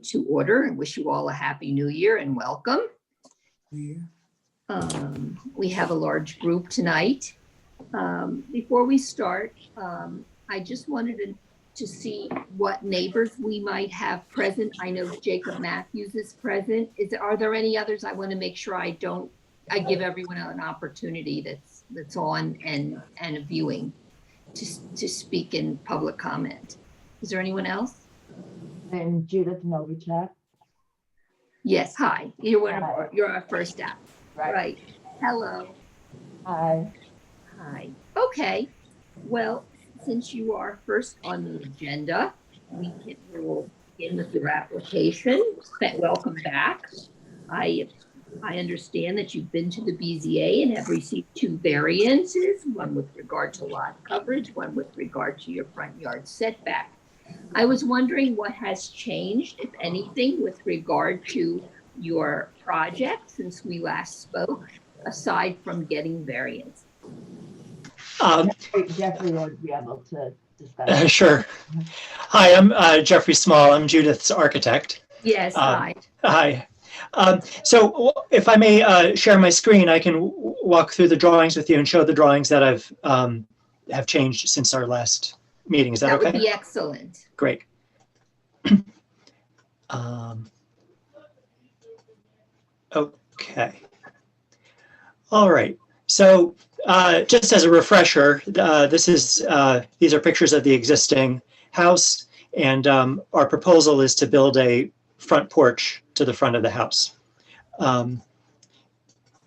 to order and wish you all a happy new year and welcome. We have a large group tonight. Before we start, I just wanted to see what neighbors we might have present. I know Jacob Matthews is present. Are there any others? I want to make sure I give everyone an opportunity that's on and viewing to speak in public comment. Is there anyone else? And Judith Novacek. Yes, hi. You're our first app. Right. Hello. Hi. Hi. Okay. Well, since you are first on the agenda, we will begin with your application. Welcome back. I understand that you've been to the BZA and have received 2 variances, one with regard to lot coverage, one with regard to your front yard setback. I was wondering what has changed, if anything, with regard to your project since we last spoke, aside from getting variance. Jeffrey would be able to discuss. Sure. Hi, I'm Jeffrey Small. I'm Judith's architect. Yes, hi. Hi. So if I may share my screen, I can walk through the drawings with you and show the drawings that have changed since our last meeting. Is that okay? That would be excellent. Great. Okay. All right. So just as a refresher, these are pictures of the existing house, and our proposal is to build a front porch to the front of the house.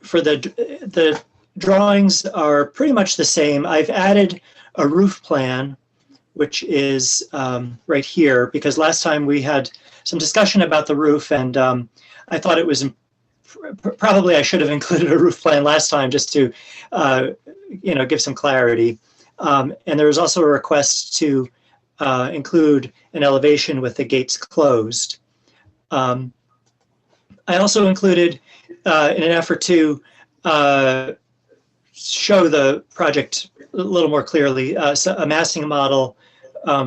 For the drawings are pretty much the same. I've added a roof plan, which is right here, because last time we had some discussion about the roof, and I thought it was probably I should have included a roof plan last time just to give some clarity. And there was also a request to include an elevation with the gates closed. I also included, in an effort to show the project a little more clearly, a massing model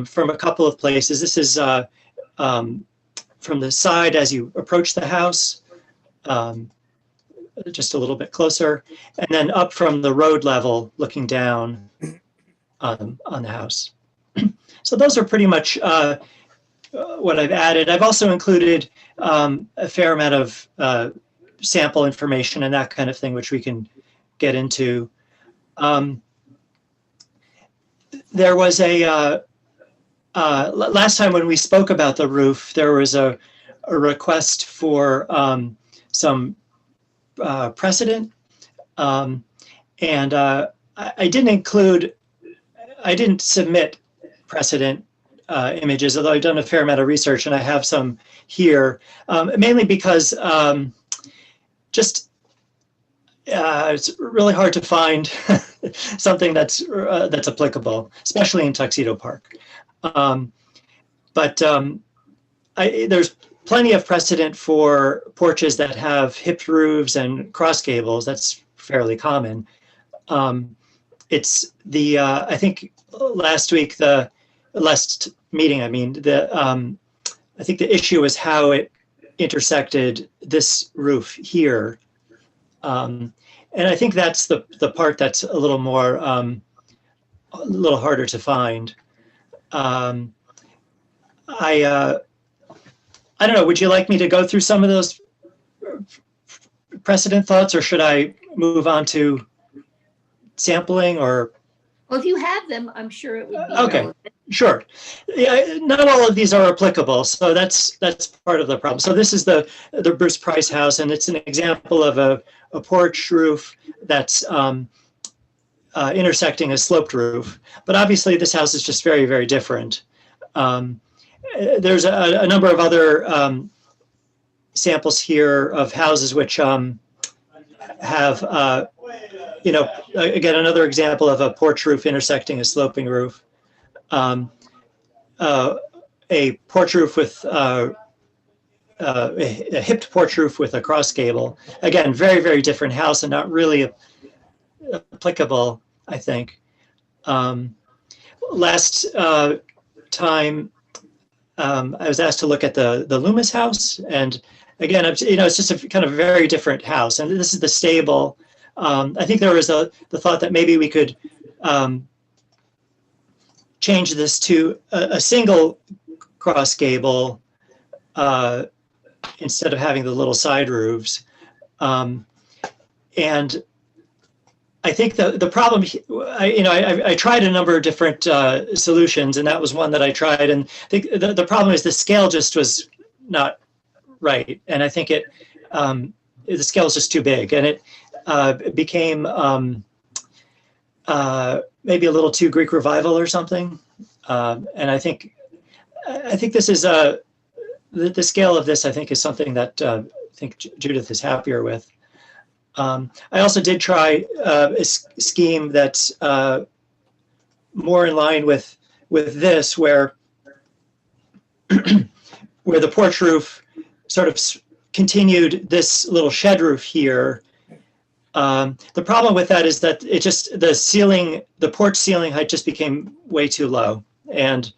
from a couple of places. This is from the side as you approach the house, just a little bit closer, and then up from the road level looking down on the house. So those are pretty much what I've added. I've also included a fair amount of sample information and that kind of thing, which we can get into. There was last time when we spoke about the roof, there was a request for some precedent, and I didn't submit precedent images, although I've done a fair amount of research and I have some here, mainly because it's really hard to find something that's applicable, especially in Tuxedo Park. There's plenty of precedent for porches that have hipped roofs and cross gables. That's fairly common. It's the I think last meeting, I think the issue was how it intersected this roof here. And I think that's the part that's a little more, a little harder to find. I don't know, would you like me to go through some of those precedent thoughts, or should I move on to sampling, or? Well, if you have them, I'm sure it would be okay, relevant. Sure. Yeah, not all of these are applicable, so that's part of the problem. So this is the Bruce Price house, and it's an example of a porch roof that's intersecting a sloped roof. But obviously, this house is just very, very different. There's a number of other samples here of houses which have, again, another example of a porch roof intersecting a sloping roof. A porch roof with a hipped porch roof with a cross gable. Again, very, very different house and not really applicable, I think. Last time I was asked to look at the Loomis house, and again, it's just a kind of very different house. And this is the stable. I think there was the thought that maybe we could change this to a single cross gable instead of having the little side roofs. And I think the problem, I tried a number of different solutions, and that was one that I tried. And I think the problem is the scale just was not right. And I think the scale is just too big, and it became maybe a little too Greek Revival or something. And I think this is the scale of this, I think, is something that I think Judith is happier with. I also did try a scheme that's more in line with this, where where the porch roof sort of continued this little shed roof here. The problem with that is that the porch ceiling height just became way too low, and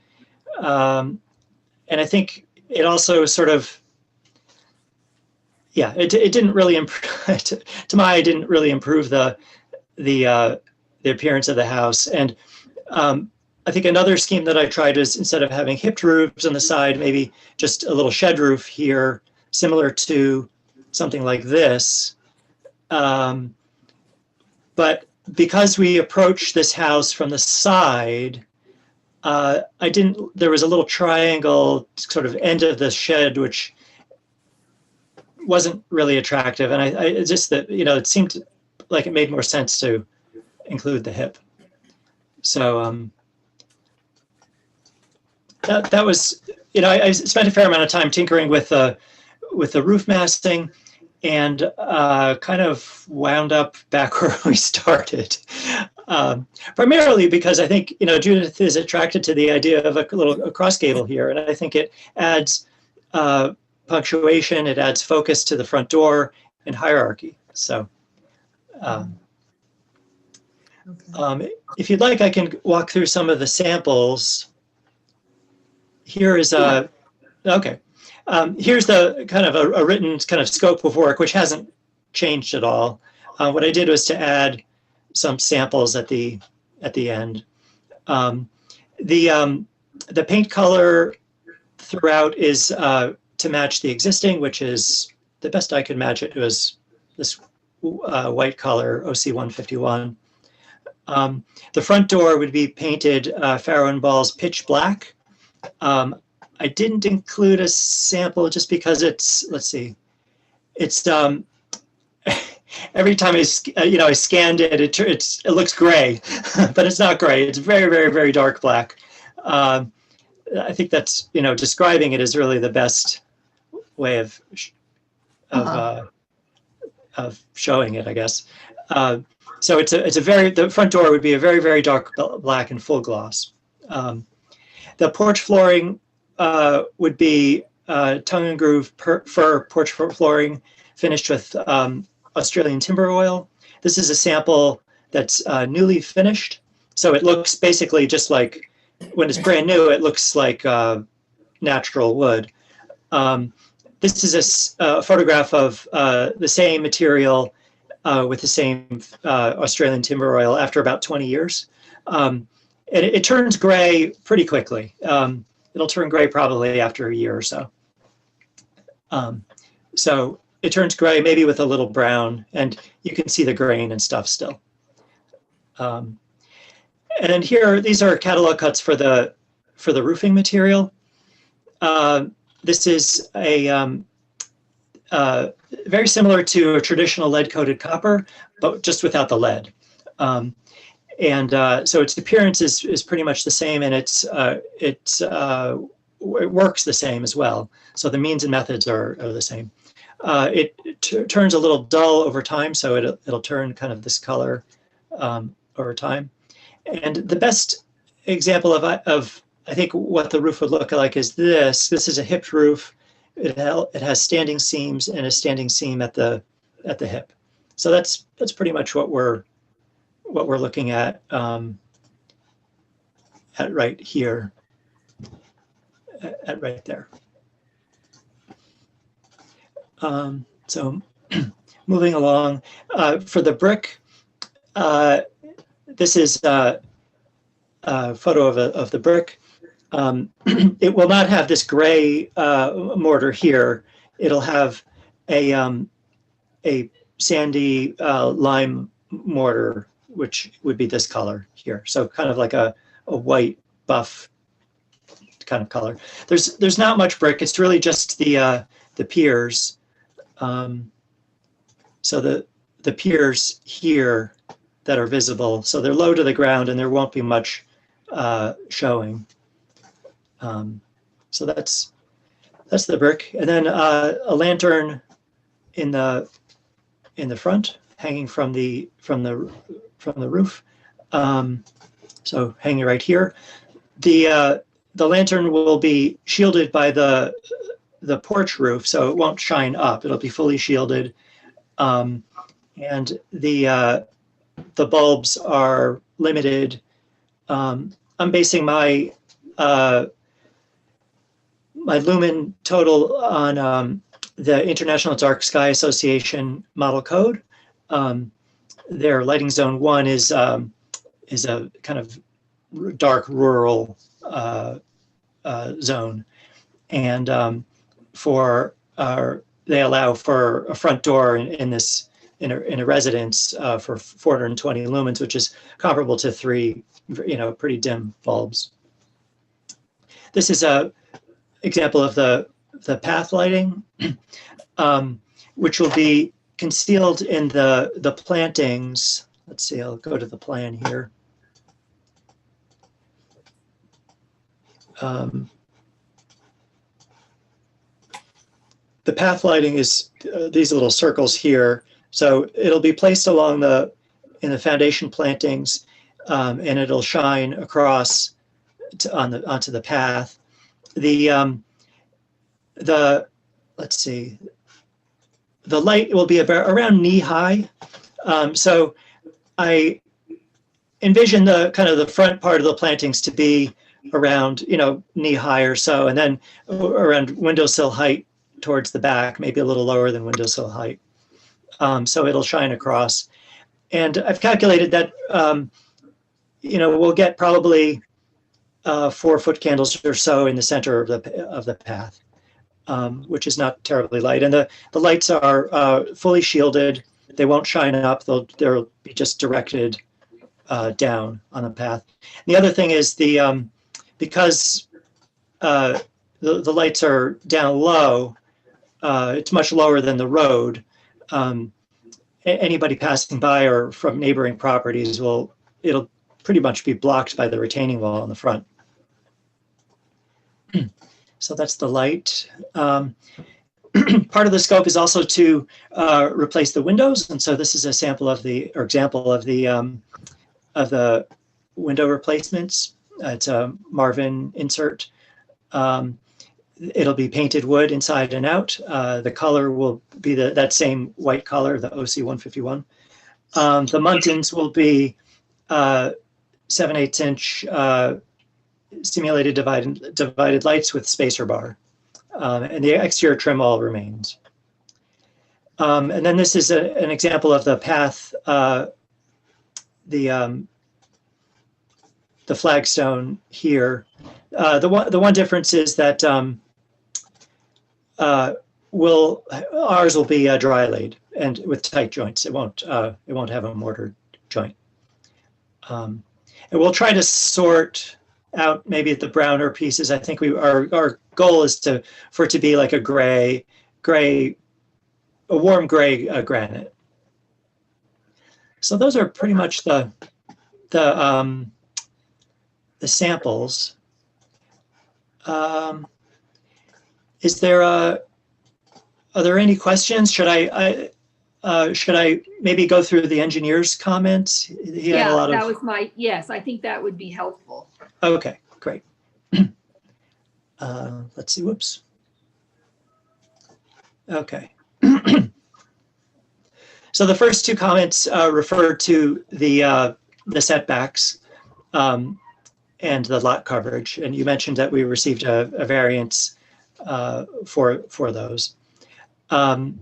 I think it also sort of, yeah, it didn't really improve. To my eye, it didn't really improve the appearance of the house. And I think another scheme that I tried is, instead of having hipped roofs on the side, maybe just a little shed roof here, similar to something like this. But because we approached this house from the side, there was a little triangle sort of end of the shed, which wasn't really attractive. And it's just that, it seemed like it made more sense to include the hip. So that was, I spent a fair amount of time tinkering with the roof massing, and kind of wound up back where we started. Primarily because I think, Judith is attracted to the idea of a cross gable here. And I think it adds punctuation, it adds focus to the front door and hierarchy. So if you'd like, I can walk through some of the samples. Here is okay. Here's the kind of a written kind of scope of work, which hasn't changed at all. What I did was to add some samples at the end. The paint color throughout is to match the existing, which is the best I could match. It was this white color, OC 151. The front door would be painted Farrow and Ball's pitch black. I didn't include a sample just because let's see, it's every time I scanned it, it looks gray, but it's not gray. It's very, very, very dark black. I think that's, describing it is really the best way of showing it, I guess. So the front door would be a very, very dark black and full gloss. The porch flooring would be tongue and groove fir porch flooring finished with Australian timber oil. This is a sample that's newly finished. So it looks basically just like, when it's brand new, it looks like natural wood. This is a photograph of the same material with the same Australian timber oil after about 20 years. And it turns gray pretty quickly. It'll turn gray probably after a year or so. So it turns gray, maybe with a little brown, and you can see the grain and stuff still. And here, these are catalog cuts for the roofing material. This is a very similar to a traditional lead-coated copper, but just without the lead. So its appearance is pretty much the same, and it works the same as well. So the means and methods are the same. It turns a little dull over time, so it'll turn kind of this color over time. And the best example of I think what the roof would look like is this. This is a hipped roof. It has standing seams and a standing seam at the hip. So that's pretty much what we're looking at right here. at right there. So moving along, for the brick, this is a photo of the brick. It will not have this gray mortar here. It'll have a sandy lime mortar, which would be this color here. So kind of like a white buff kind of color. There's not much brick. It's really just the piers. So the piers here that are visible. So they're low to the ground and there won't be much showing. So that's the brick. And then a lantern in the front, hanging from the roof. So hanging right here. The lantern will be shielded by the porch roof, so it won't shine up. It'll be fully shielded. And the bulbs are limited. I'm basing my my lumen total on the International Dark Sky Association model code. Their lighting zone 1 is a kind of dark rural zone, and they allow for a front door in a residence for 420 lumens, which is comparable to 3 pretty dim bulbs. This is a example of the path lighting, which will be concealed in the plantings. Let's see, I'll go to the plan here. The path lighting is these little circles here. So it'll be placed along in the foundation plantings, and it'll shine across onto the path. Let's see, the light will be around knee high. So I envision the kind of the front part of the plantings to be around, knee high or so, and then around windowsill height towards the back, maybe a little lower than windowsill height. So it'll shine across. And I've calculated that, we'll get probably 4-foot candles or so in the center of the path, which is not terribly light. And the lights are fully shielded. They won't shine up. They'll be just directed down on the path. And the other thing is because the lights are down low, it's much lower than the road. Anybody passing by or from neighboring properties it'll pretty much be blocked by the retaining wall in the front. So that's the light. Part of the scope is also to replace the windows, and so this is a example of the window replacements. It's a Marvin insert. It'll be painted wood inside and out. The color will be that same white color, the OC151. The muntins will be 7/8 inch simulated divided lights with spacer bar. And the exterior trim all remains. And then this is an example of the path, the flagstone here. The one difference is that ours will be dry laid and with tight joints. It won't have a mortar joint. And we'll try to sort out maybe the browner pieces. I think our goal is for it to be like a warm gray granite. So those are pretty much the samples. Are there any questions? Should I maybe go through the engineer's comments? He had a lot that was yes, I think that would be helpful. Okay, great. Let's see, whoops. Okay. So the first two comments refer to the setbacks. and the lot coverage. And you mentioned that we received a variance for those. The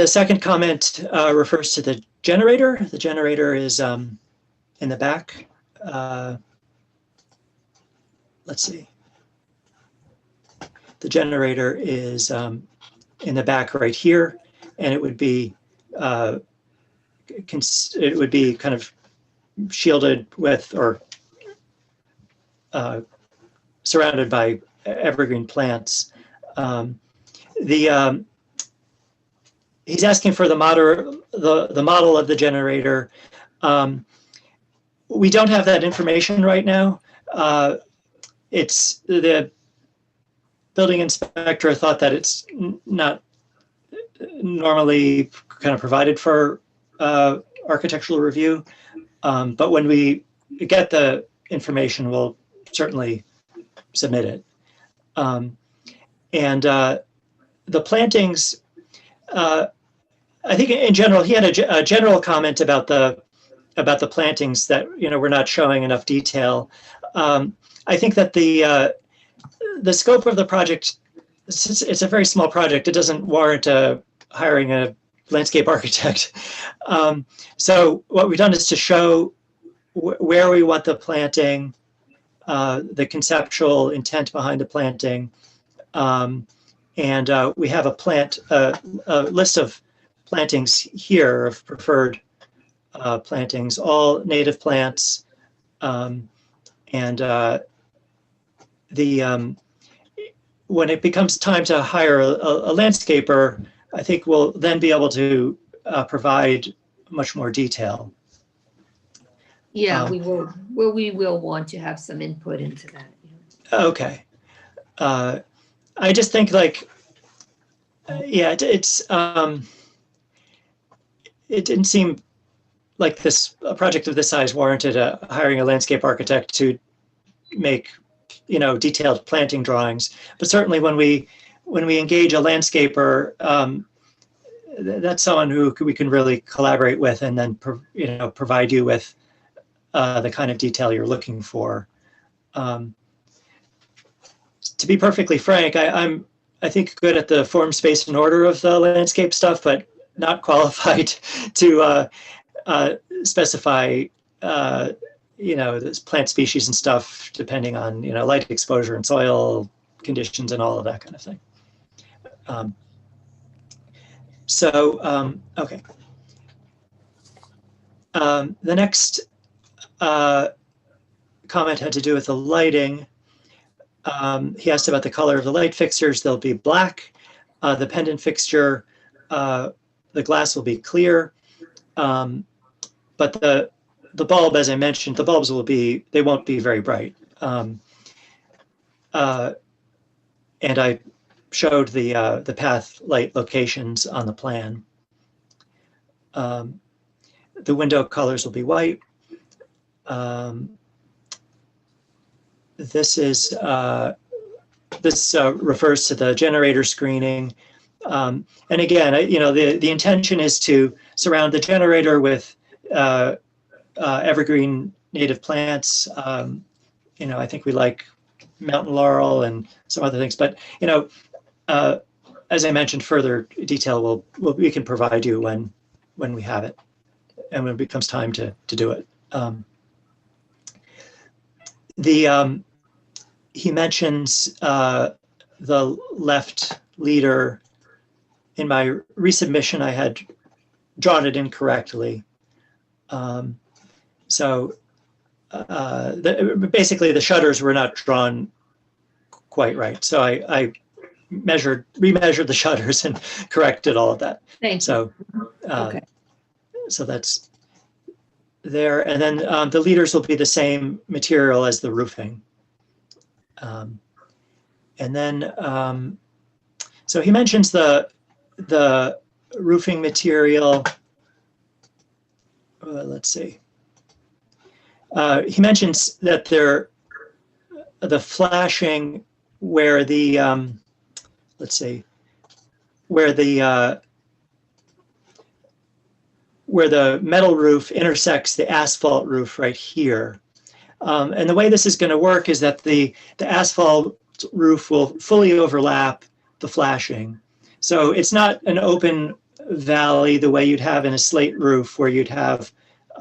second comment refers to the generator. The generator is in the back. Let's see. The generator is in the back right here, and it would be kind of shielded with or surrounded by evergreen plants. He's asking for the model of the generator. We don't have that information right now. It's the building inspector thought that it's not normally kind of provided for architectural review. But when we get the information, we'll certainly submit it. The plantings, I think in general, he had a general comment about the plantings that, we're not showing enough detail. I think that the scope of the project, since it's a very small project, it doesn't warrant hiring a landscape architect. So what we've done is to show where we want the planting, the conceptual intent behind the planting, and we have a list of plantings here of preferred plantings, all native plants, when it becomes time to hire a landscaper, I think we'll then be able to provide much more detail. Yeah, we will. Well, we will want to have some input into that. Okay. I just think it didn't seem like a project of this size warranted hiring a landscape architect to make, detailed planting drawings. But certainly when we engage a landscaper, that's someone who we can really collaborate with and then, provide you with the kind of detail you're looking for. To be perfectly frank, I think good at the form, space, and order of the landscape stuff, but not qualified to specify, this plant species and stuff, depending on, light exposure and soil conditions and all of that kind of thing. Okay. The next comment had to do with the lighting. He asked about the color of the light fixtures. They'll be black. The pendant fixture, the glass will be clear. But the bulb, as I mentioned, the bulbs they won't be very bright. And I showed the path light locations on the plan. The window colors will be white. This refers to the generator screening. And again, the intention is to surround the generator with evergreen native plants. I think we like mountain laurel and some other things, but as I mentioned, further detail we can provide you when we have it and when it becomes time to do it. He mentions the left leader. In my resubmission, I had drawn it incorrectly. Basically the shutters were not drawn quite right. So I remeasured the shutters and corrected all of that. Thank you. Okay. So that's there. And then the leaders will be the same material as the roofing. And then, so he mentions the roofing material. Let's see. He mentions that the flashing where the where the metal roof intersects the asphalt roof right here. And the way this is going to work is that the asphalt roof will fully overlap the flashing. So it's not an open valley the way you'd have in a slate roof, where you'd have,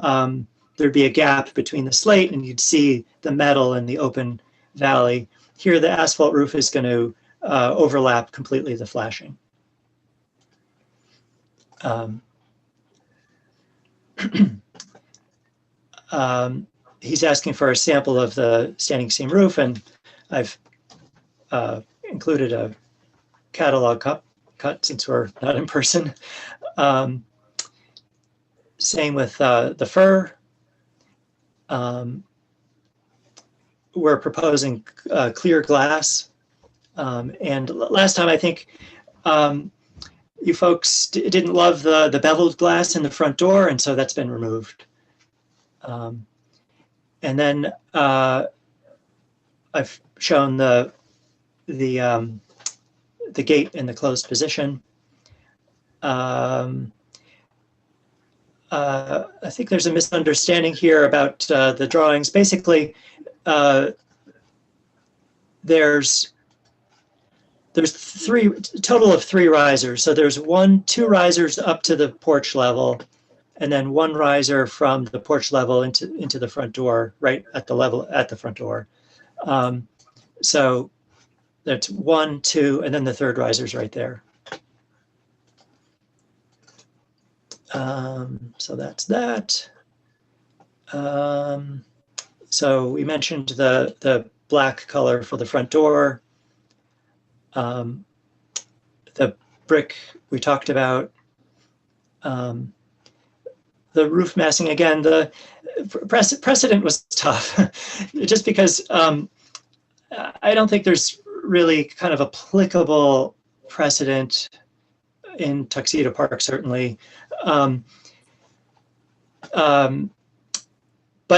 there'd be a gap between the slate and you'd see the metal in the open valley. Here, the asphalt roof is going to overlap completely the flashing. He's asking for a sample of the standing seam roof, and I've included a catalog cut since we're not in person. Same with the fir. We're proposing clear glass. And last time, I think you folks didn't love the beveled glass in the front door, and so that's been removed. And then I've shown the gate in the closed position. I think there's a misunderstanding here about the drawings. Basically, there's total of three risers. So there's two risers up to the porch level, and then one riser from the porch level into the front door, right at the front door. So that's 1, 2, and then the third riser's right there. So that's that. So we mentioned the black color for the front door. The brick we talked about. The roof massing, again, the precedent was tough, just because I don't think there's really kind of applicable precedent in Tuxedo Park, certainly. But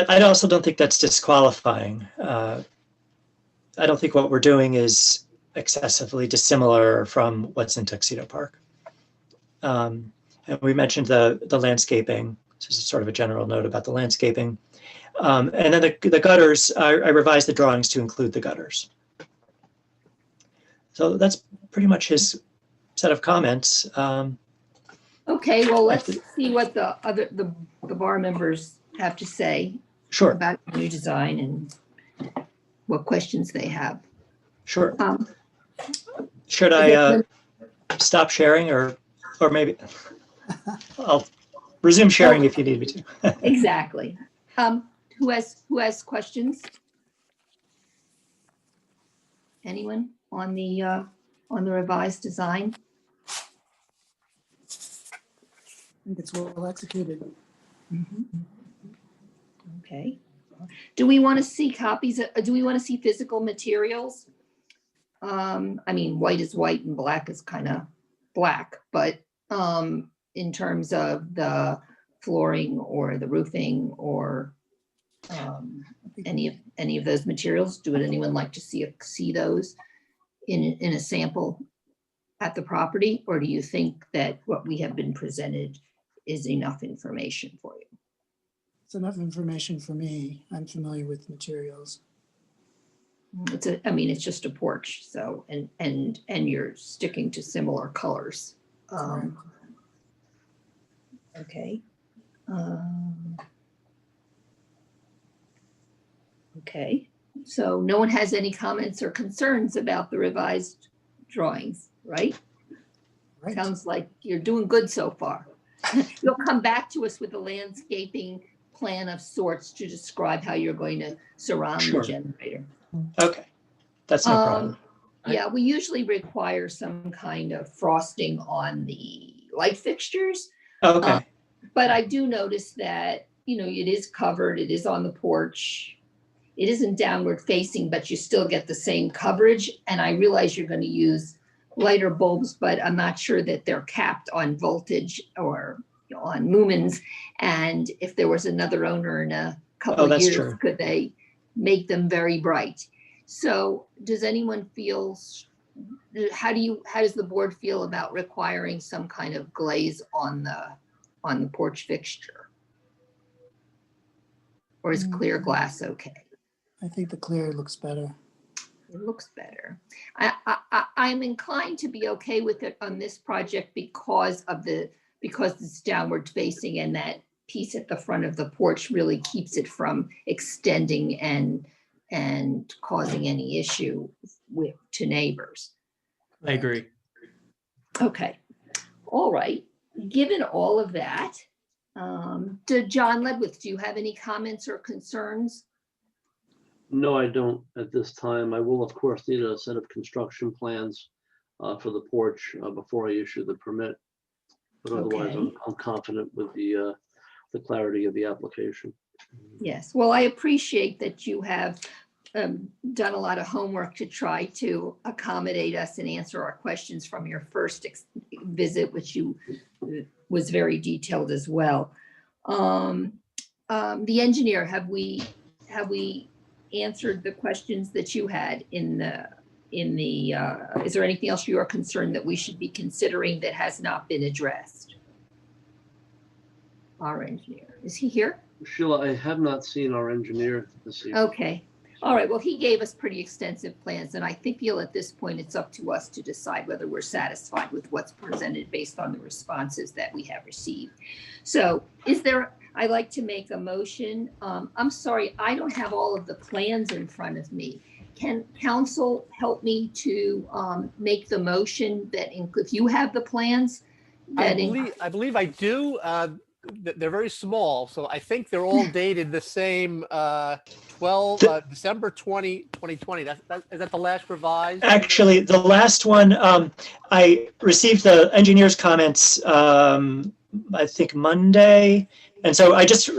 I also don't think that's disqualifying. I don't think what we're doing is excessively dissimilar from what's in Tuxedo Park. And we mentioned the landscaping. This is sort of a general note about the landscaping. And then the gutters, I revised the drawings to include the gutters. So that's pretty much his set of comments. Okay, well, let's see what the bar members have to say. Sure. About the new design and what questions they have. Sure. Should I stop sharing, or maybe I'll resume sharing if you need me to. Exactly. Who has questions? Anyone on the revised design? I think it's well executed. Okay. Do we want to see copies? Do we want to see physical materials? I mean, white is white and black is kind of black, but in terms of the flooring or the roofing or any of those materials, would anyone like to see those in a sample at the property, or do you think that what we have been presented is enough information for you? It's enough information for me. I'm familiar with materials. I mean, it's just a porch, so and you're sticking to similar colors. Okay. Okay. So no one has any comments or concerns about the revised drawings, right? Right. Sounds like you're doing good so far. You'll come back to us with a landscaping plan of sorts to describe how you're going to surround Sure. the generator. Okay, that's no problem. Yeah, we usually require some kind of frosting on the light fixtures. Okay, But I do notice that, it is covered, it is on the porch. It isn't downward facing, but you still get the same coverage. And I realize you're going to use lighter bulbs, but I'm not sure that they're capped on voltage or on lumens. And if there was another owner in a couple of that's years, true. could they make them very bright? So does anyone feel, how does the board feel about requiring some kind of glaze on the porch fixture? Or is clear glass okay? I think the clear looks better. It looks better. I'm inclined to be okay with it on this project because it's downward facing and that piece at the front of the porch really keeps it from extending and causing any issue to neighbors. I agree. Okay, all right. Given all of that, John Ledwith, do you have any comments or concerns? No, I don't at this time. I will, of course, need a set of construction plans for the porch before I issue the permit. But otherwise, Okay. I'm confident with the clarity of the application. Yes, well, I appreciate that you have done a lot of homework to try to accommodate us and answer our questions from your first visit, which was very detailed as well. The engineer, have we answered the questions that you had in the, is there anything else you are concerned that we should be considering that has not been addressed? Our engineer, is he here? Sheila, I have not seen our engineer this evening. Okay, all right, well, he gave us pretty extensive plans, and I think, at this point, it's up to us to decide whether we're satisfied with what's presented based on the responses that we have received. So I'd like to make a motion. I'm sorry, I don't have all of the plans in front of me. Can council help me to make the motion that if you have the plans? I believe I do. They're very small, so I think they're all dated the same, December 2020. Is that the last revised? Actually, the last one, I received the engineer's comments, I think Monday. And so I just,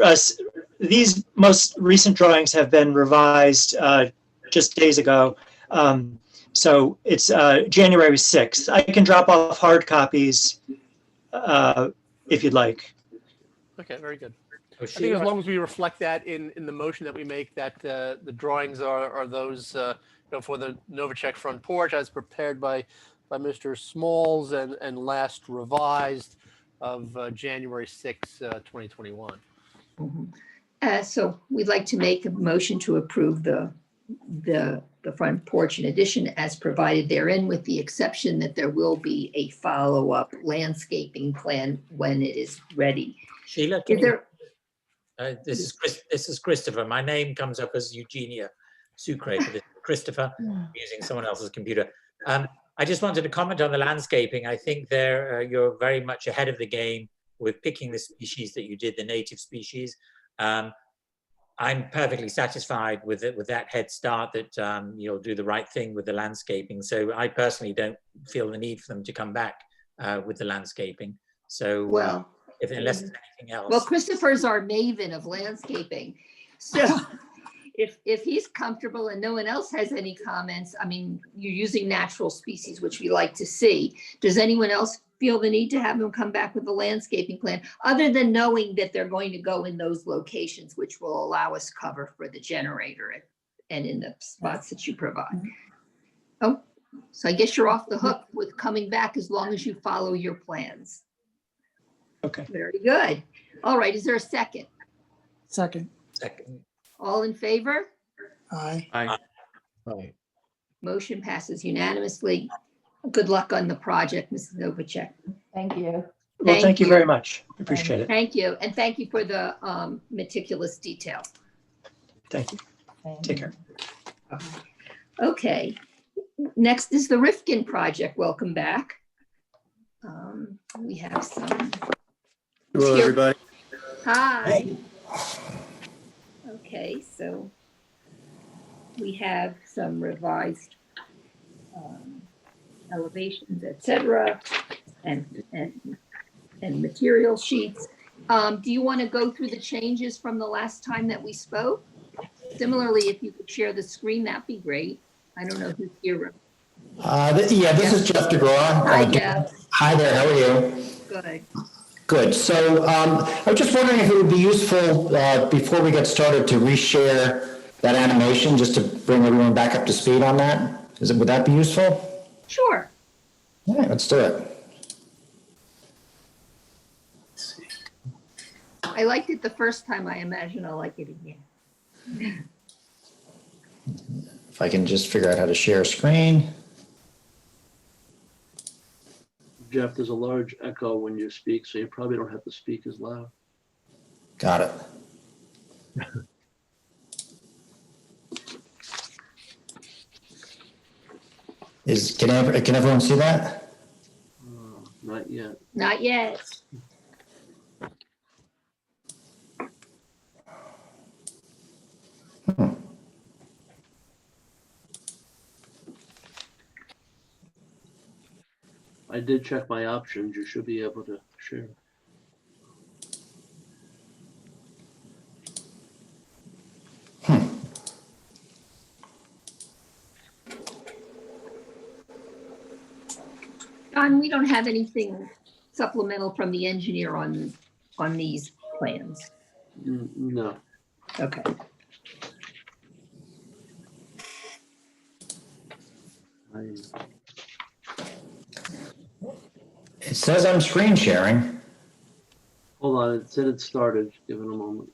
these most recent drawings have been revised just days ago. So it's January 6th. I can drop off hard copies if you'd like. Okay, very good. Oh, I think as long as we reflect that in the motion that we make, that the drawings are those for the Novacek front porch as prepared by Mr. Smalls and last revised of January 6, 2021. So we'd like to make a motion to approve the front porch in addition as provided therein, with the exception that there will be a follow-up landscaping plan when it is ready. Sheila, Is there? this is Christopher. My name comes up as Eugenia Sucre, but it's Christopher. I'm using someone else's computer. I just wanted to comment on the landscaping. I think you're very much ahead of the game with picking the species that you did, the native species. I'm perfectly satisfied with it, with that head start that you'll do the right thing with the landscaping. So I personally don't feel the need for them to come back with the landscaping. So Well, unless there's anything else. well, Christopher's our maven of landscaping. So if he's comfortable and no one else has any comments, I mean, you're using natural species, which we like to see. Does anyone else feel the need to have them come back with a landscaping plan, other than knowing that they're going to go in those locations, which will allow us cover for the generator and in the spots that you provide? Oh, so I guess you're off the hook with coming back as long as you follow your plans. Okay. Very good. All right, is there a second? Second. All in favor? Aye. Motion passes unanimously. Good luck on the project, Mrs. Novacek. Thank you. Well, thank you very much. Appreciate it. Thank you, and thank you for the meticulous detail. Thank you. Take care. Okay, next is the Rifkin project. Welcome back. We have some. Hello, Here. everybody. Hi. Okay, so we have some revised elevations, etc., and material sheets. Do you want to go through the changes from the last time that we spoke? Similarly, if you could share the screen, that'd be great. I don't know who's here. This is Jeff DeGraw. Hi, Jeff. Hi there, how are you? Good. Good. So I was just wondering if it would be useful before we get started to reshare that animation, just to bring everyone back up to speed on that. Would that be useful? Sure. All right, let's do it. I liked it the first time. I imagine I'll like it again. If I can just figure out how to share screen. Jeff, there's a large echo when you speak, so you probably don't have to speak as loud. Got it. Can everyone see that? Not yet. Not yet. I did check my options. You should be able to share. John, we don't have anything supplemental from the engineer on these plans. No. Okay. It says I'm screen sharing. Hold on, it said it started. Give it a moment.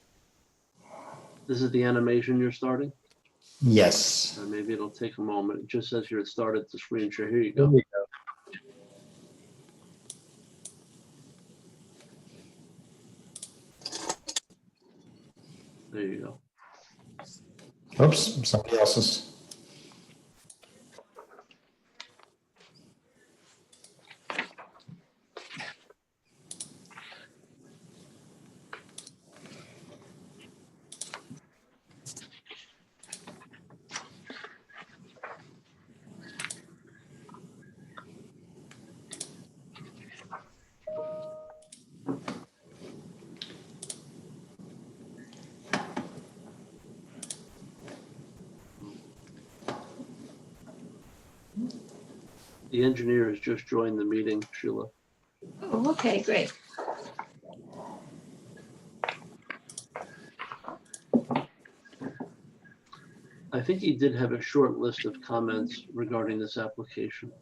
This is the animation you're starting? Yes. Maybe it'll take a moment. It just says here it started the screen share. Here you go. There you go. Oops, somebody else's. The engineer has just joined the meeting, Sheila. Oh, okay, great. I think he did have a short list of comments regarding this application.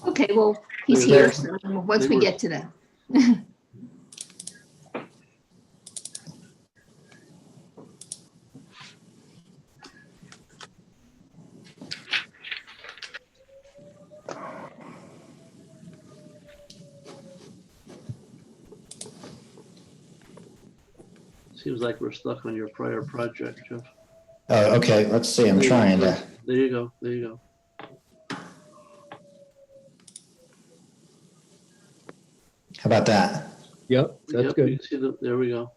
Okay, well, he's here, so once we get to that. Seems like we're stuck on your prior project, Jeff. Oh, okay, let's see, I'm trying to. There you go, there you go. How about that? Yep, that's Yep, good. you can see there we go.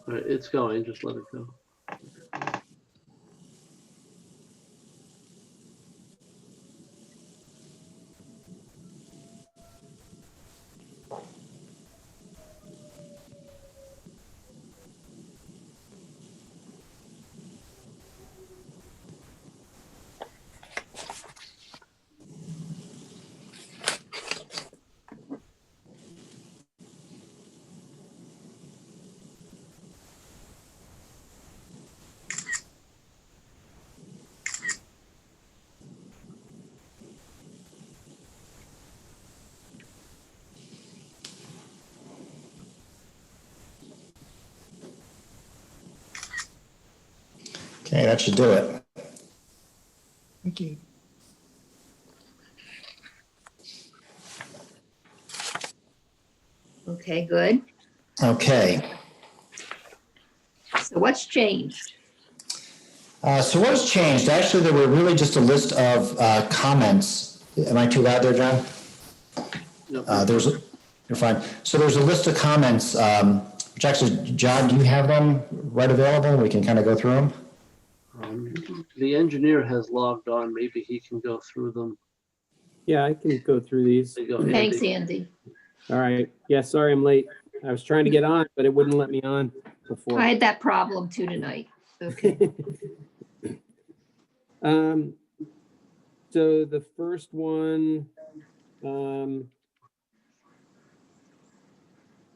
All right, it's going, just let it go. Okay, that should do it. Thank you. Okay, good. Okay, So what's changed? so what has changed? Actually, there were really just a list of comments. Am I too loud there, John? Yep. You're fine. So there's a list of comments, which actually, John, do you have them right available? We can kind of go through them. The engineer has logged on. Maybe he can go through them. Yeah, I can go through these. There you go, Thanks, Andy. Andy. All right. Yeah, sorry I'm late. I was trying to get on, but it wouldn't let me on before. I had that problem too tonight. Okay. So the first one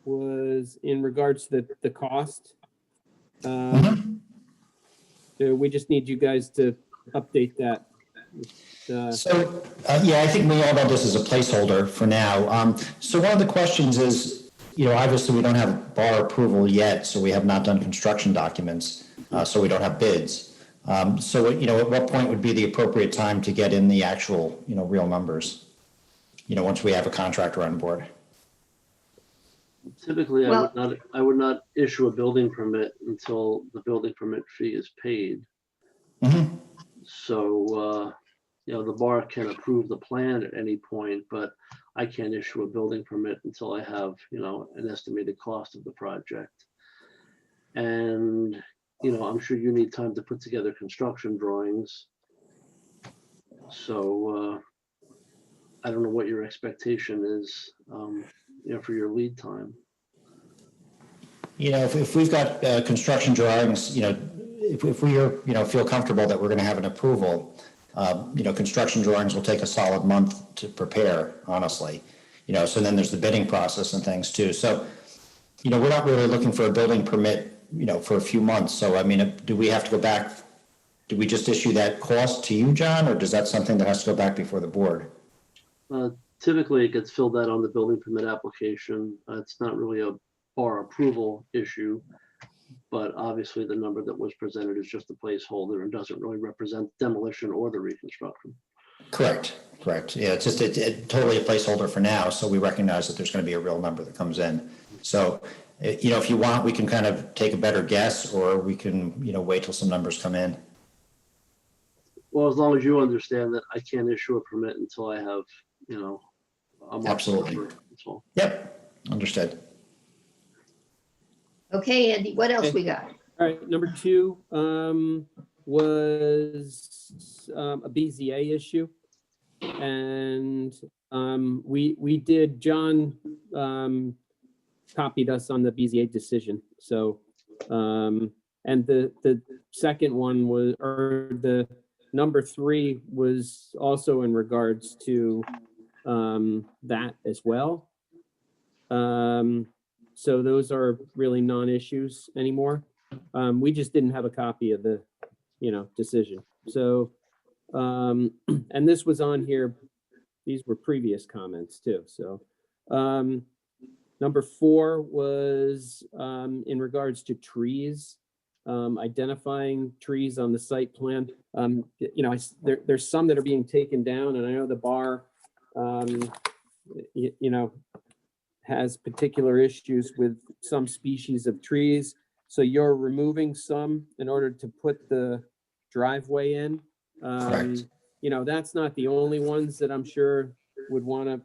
was in regards to the cost. So we just need you guys to update that. So, yeah, I think we all know this is a placeholder for now. So one of the questions is, obviously we don't have bar approval yet, so we have not done construction documents, so we don't have bids. So, at what point would be the appropriate time to get in the actual, real numbers? Once we have a contractor on board? Typically, Well- I would not issue a building permit until the building permit fee is paid. Mhm. So, the bar can approve the plan at any point, but I can't issue a building permit until I have, an estimated cost of the project. And, I'm sure you need time to put together construction drawings. So, I don't know what your expectation is, for your lead time. If we've got construction drawings, if we are, feel comfortable that we're going to have an approval, construction drawings will take a solid month to prepare, honestly. So then there's the bidding process and things too. So, we're not really looking for a building permit, for a few months. So, I mean, do we have to go back? Do we just issue that cost to you, John, or does that something that has to go back before the board? Typically, it gets filled out on the building permit application. It's not really a bar approval issue, but obviously the number that was presented is just a placeholder and doesn't really represent demolition or the reconstruction. Correct. Yeah, it's just totally a placeholder for now. So we recognize that there's going to be a real number that comes in. So, if you want, we can kind of take a better guess, or we can, wait till some numbers come in. Well, as long as you understand that I can't issue a permit until I have, a marked Absolutely. number, that's all. Yep, understood. Okay, Andy, what else Okay. we got? All right, number 2 was a BZA issue. And we did, John copied us on the BZA decision. So, and the second one was, or the number 3 was also in regards to that as well. So those are really non-issues anymore. We just didn't have a copy of the, decision. So, and this was on here. These were previous comments too. So, number 4 was in regards to trees, identifying trees on the site plan. There's some that are being taken down, and I know the bar, has particular issues with some species of trees. So you're removing some in order to put the driveway in. Correct. That's not the only ones that I'm sure would want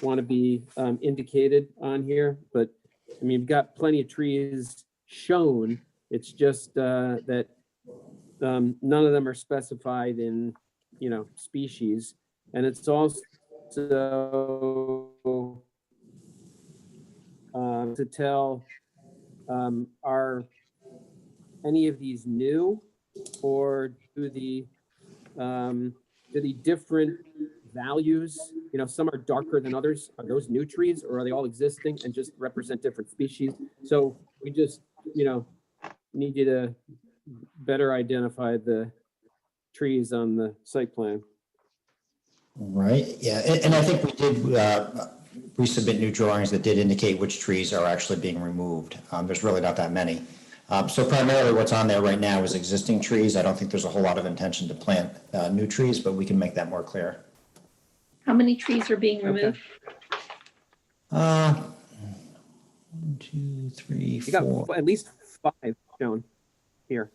to be indicated on here. But I mean, you've got plenty of trees shown. It's just that none of them are specified in, species. And it's also to tell, are any of these new, or do the different values, some are darker than others, are those new trees, or are they all existing and just represent different species? So we just, need you to better identify the trees on the site plan. Right, yeah, and I think we did resubmit new drawings that did indicate which trees are actually being removed. There's really not that many. So primarily what's on there right now is existing trees. I don't think there's a whole lot of intention to plant new trees, but we can make that more clear. How many trees are being removed? 1, 2, 3, You 4. got at least 5 shown here,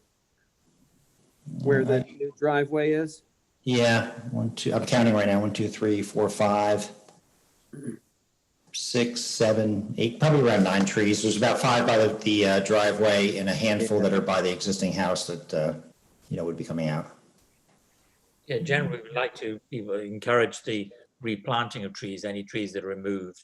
where the new driveway is. Yeah, 1, 2, I'm counting right now. 1, 2, 3, 4, 5, 6, 7, 8, probably around 9 trees. There's about 5 by the driveway and a handful that are by the existing house that, would be coming out. Yeah, generally, we would like to encourage the replanting of trees, any trees that are removed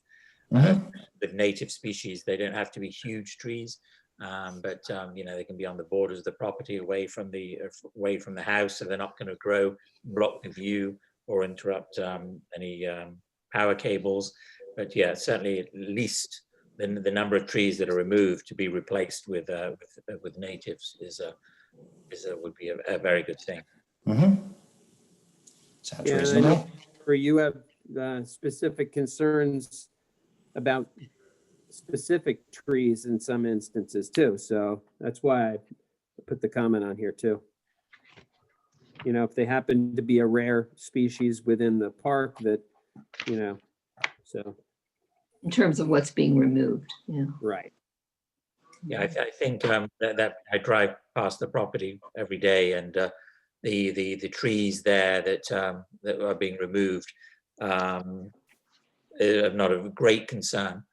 with native species. They don't have to be huge trees, but they can be on the borders of the property, away from the house, so they're not going to grow, block the view, or interrupt any power cables. But yeah, certainly at least the number of trees that are removed to be replaced with natives would be a very good thing. Sounds Yeah, reasonable. For you have specific concerns about specific trees in some instances too. So that's why I put the comment on here too. You know, if they happen to be a rare species within the park that, you know, so, In terms of what's being removed, yeah. right. Yeah, I think that I drive past the property every day, and the trees there that are being removed are not of great concern.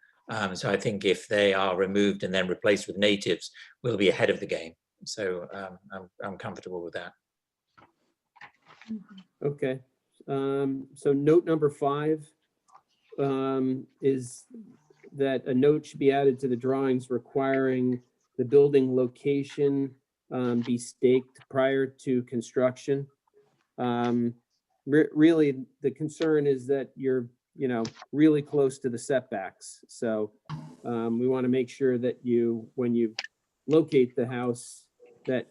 So I think if they are removed and then replaced with natives, we'll be ahead of the game. So I'm comfortable with that. Okay. So note number 5 is that a note should be added to the drawings requiring the building location be staked prior to construction. Really, the concern is that you're, you know, really close to the setbacks. So we want to make sure that when you locate the house, that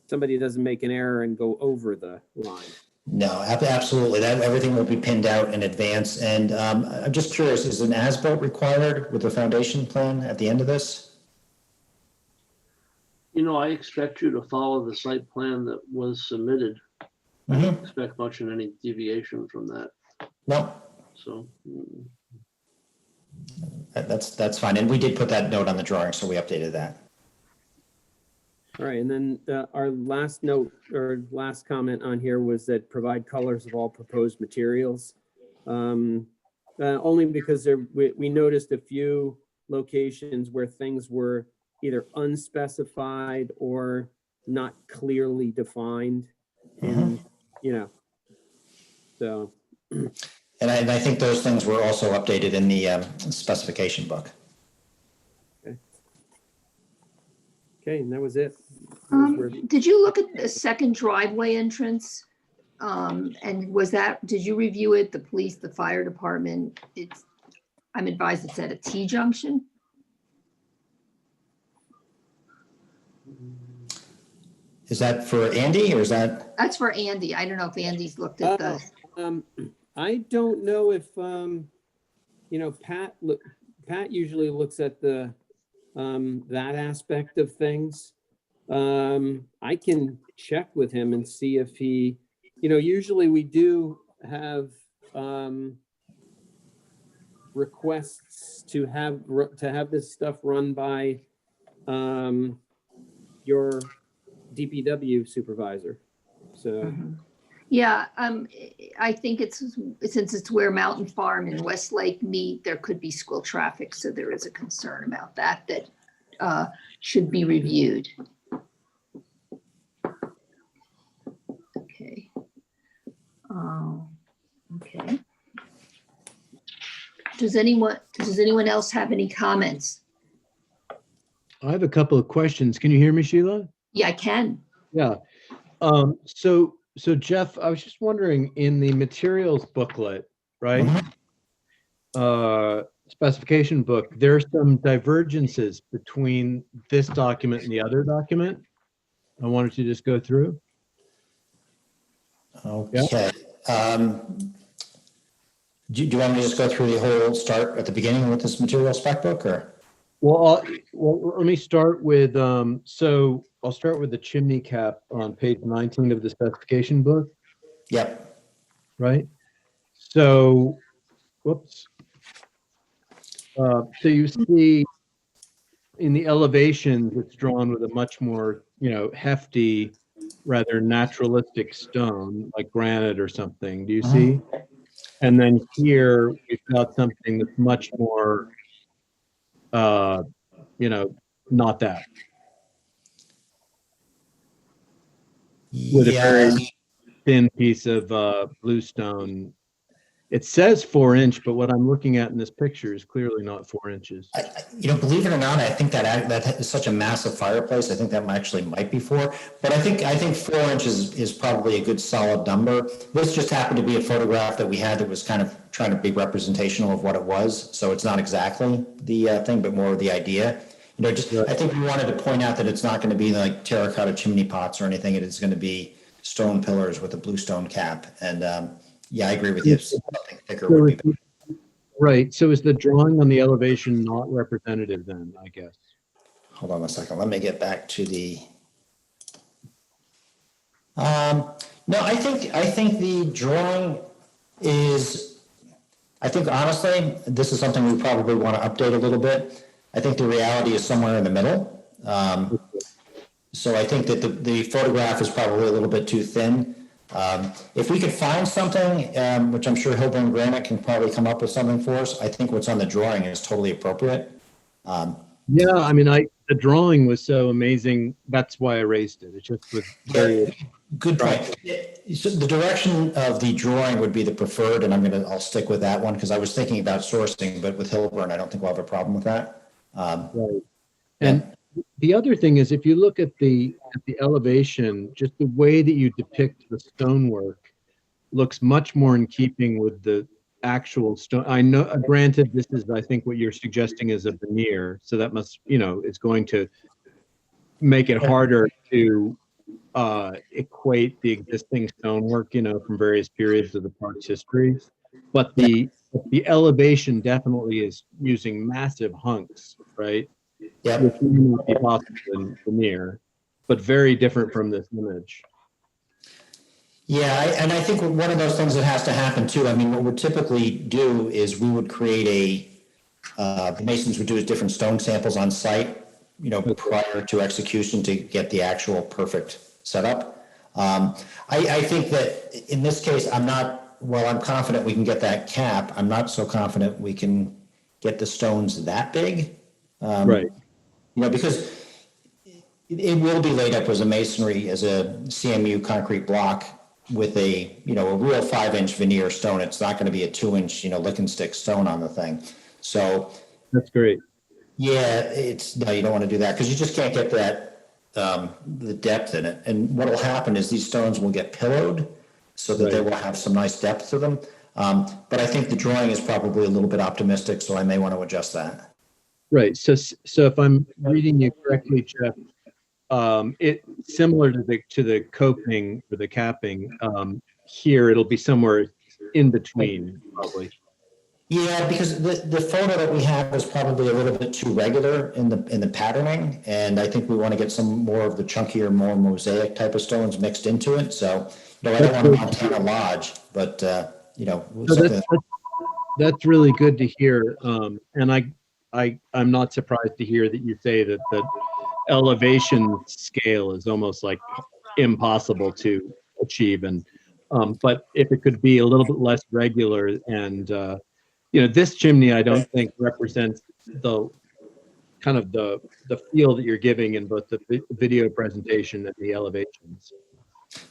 somebody doesn't make an error and go over the line. No, absolutely. That everything will be pinned out in advance. And I'm just curious, is an as-built required with the foundation plan at the end of this? You know, I expect you to follow the site plan that was submitted. I don't expect much in any deviation from that. No, So, that's fine. And we did put that note on the drawing, so we updated that. All right, and then our last note or last comment on here was that provide colors of all proposed materials. Only because we noticed a few locations where things were either unspecified or not clearly defined. And, you know, so. And I think those things were also updated in the specification book. Okay, and that was it. Did you look at the second driveway entrance? And did you review it, the police, the fire department? I'm advised it's at a T-junction. Is that for Andy or is that? That's for Andy. I don't know if Andy's looked at the, I don't know if, you know, Pat usually looks at the, that aspect of things. I can check with him and see if he, you know, usually we do have requests to have this stuff run by your DPW supervisor. So, yeah, I think since it's where Mountain Farm and Westlake meet, there could be school traffic. So there is a concern about that should be reviewed. Okay. Okay. Does anyone else have any comments? I have a couple of questions. Can you hear me, Sheila? Yeah, I can. Yeah. So Jeff, I was just wondering, in the materials booklet, right? Specification book, there are some divergences between this document and the other document. I wanted to just go through. Okay. Do you want me to just go through the whole start at the beginning with this material spec book or? Well, let me start with, so I'll start with the chimney cap on page 19 of the specification book. Yep. Right? So, whoops. So you see in the elevations, it's drawn with a much more, you know, hefty, rather naturalistic stone, like granite or something. Do you see? And then here we've got something that's much more, you know, not that. With a very thin piece of bluestone. It says 4-inch, but what I'm looking at in this picture is clearly not 4 inches. You know, believe it or not, I think that is such a massive fireplace. I think that might be 4, but I think 4 inches is probably a good solid number. This just happened to be a photograph that we had that was kind of trying to be representational of what it was. So it's not exactly the thing, but more of the idea. You know, just I think we wanted to point out that it's not going to be like terracotta chimney pots or anything. It is going to be stone pillars with a bluestone cap. And yeah, I agree with you. Something thicker would be better. Right, so is the drawing on the elevation not representative then, I guess? Hold on a second. Let me get back to the. No, I think the drawing is, I think honestly, this is something we probably want to update a little bit. I think the reality is somewhere in the middle. So I think that the photograph is probably a little bit too thin. If we could find something, which I'm sure Hilburn Granite can probably come up with something for us, I think what's on the drawing is totally appropriate. Yeah, I mean, the drawing was so amazing, that's why I raised it. It just was very. Good point. So the direction of the drawing would be the preferred, and I'll stick with that one because I was thinking about sourcing, but with Hilburn, I don't think we'll have a problem with that. Right. And the other thing is, if you look at the elevation, just the way that you depict the stonework looks much more in keeping with the actual stone. I know, granted, this is, I think what you're suggesting is a veneer, so that must, it's going to make it harder to equate the existing stonework, from various periods of the park's history. But the elevation definitely is using massive hunks, right? Yeah. Which may not be possible in veneer, but very different from this image. Yeah, and I think one of those things that has to happen too, I mean, what we typically do is we would create the masons would do different stone samples on site, prior to execution to get the actual perfect setup. I think that in this case, I'm confident we can get that cap, I'm not so confident we can get the stones that big. Right. Because it will be laid up as a masonry, as a CMU concrete block with a real 5-inch veneer stone. It's not going to be a 2-inch, lick and stick stone on the thing. So that's great. Yeah, no, you don't want to do that because you just can't get that, the depth in it. And what will happen is these stones will get pillowed so that they will have some nice depth to them. But I think the drawing is probably a little bit optimistic, so I may want to adjust that. Right. So if I'm reading you correctly, Jeff, it similar to the coping or the capping. Here it'll be somewhere in between, probably. Yeah, because the photo that we have is probably a little bit too regular in the patterning, and I think we want to get some more of the chunkier, more mosaic type of stones mixed into it. So, I don't want a Montana Lodge, but so that's really good to hear. And I'm not surprised to hear that you say that the elevation scale is almost like impossible to achieve. And but if it could be a little bit less regular, and this chimney I don't think represents the kind of the feel that you're giving in both the video presentation and the elevations.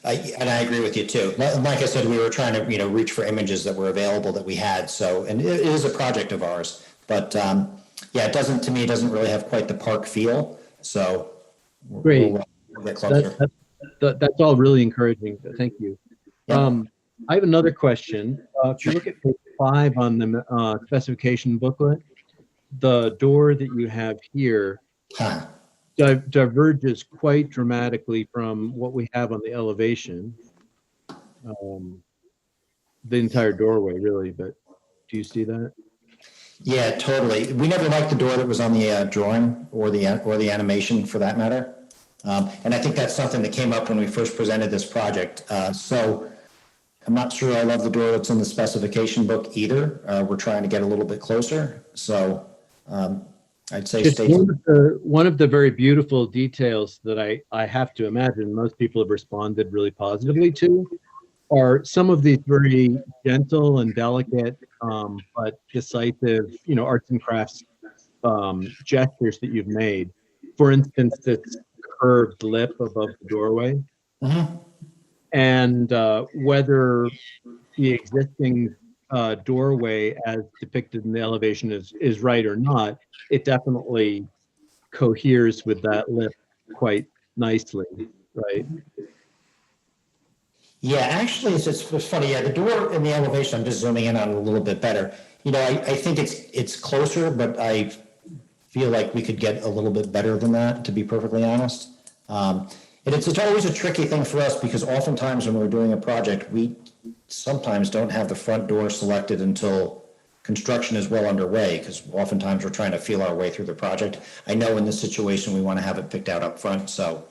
And I agree with you too. Like I said, we were trying to reach for images that were available that we had. So, and it is a project of ours, but it doesn't really have quite the park feel. So great. We'll get closer. That's all really encouraging. Thank you. Yeah. I have another question. If you look at page 5 on the specification booklet, the door that you have here diverges quite dramatically from what we have on the elevation. The entire doorway, really, but do you see that? Yeah, totally. We never liked the door that was on the drawing or the animation for that matter. And I think that's something that came up when we first presented this project. So I'm not sure I love the door that's in the specification book either. We're trying to get a little bit closer. So I'd say stay tuned. One of the very beautiful details that I have to imagine most people have responded really positively to are some of these very gentle and delicate but decisive, arts and crafts gestures that you've made. For instance, this curved lip above the doorway. Mm-hmm. And whether the existing doorway as depicted in the elevation is right or not, it definitely coheres with that lip quite nicely, right? Yeah, actually, it's funny. Yeah, the door in the elevation, I'm just zooming in on it a little bit better. I think it's closer, but I feel like we could get a little bit better than that, to be perfectly honest. And it's always a tricky thing for us because oftentimes when we're doing a project, we sometimes don't have the front door selected until construction is well underway, because oftentimes we're trying to feel our way through the project. I know in this situation, we want to have it picked out up front, so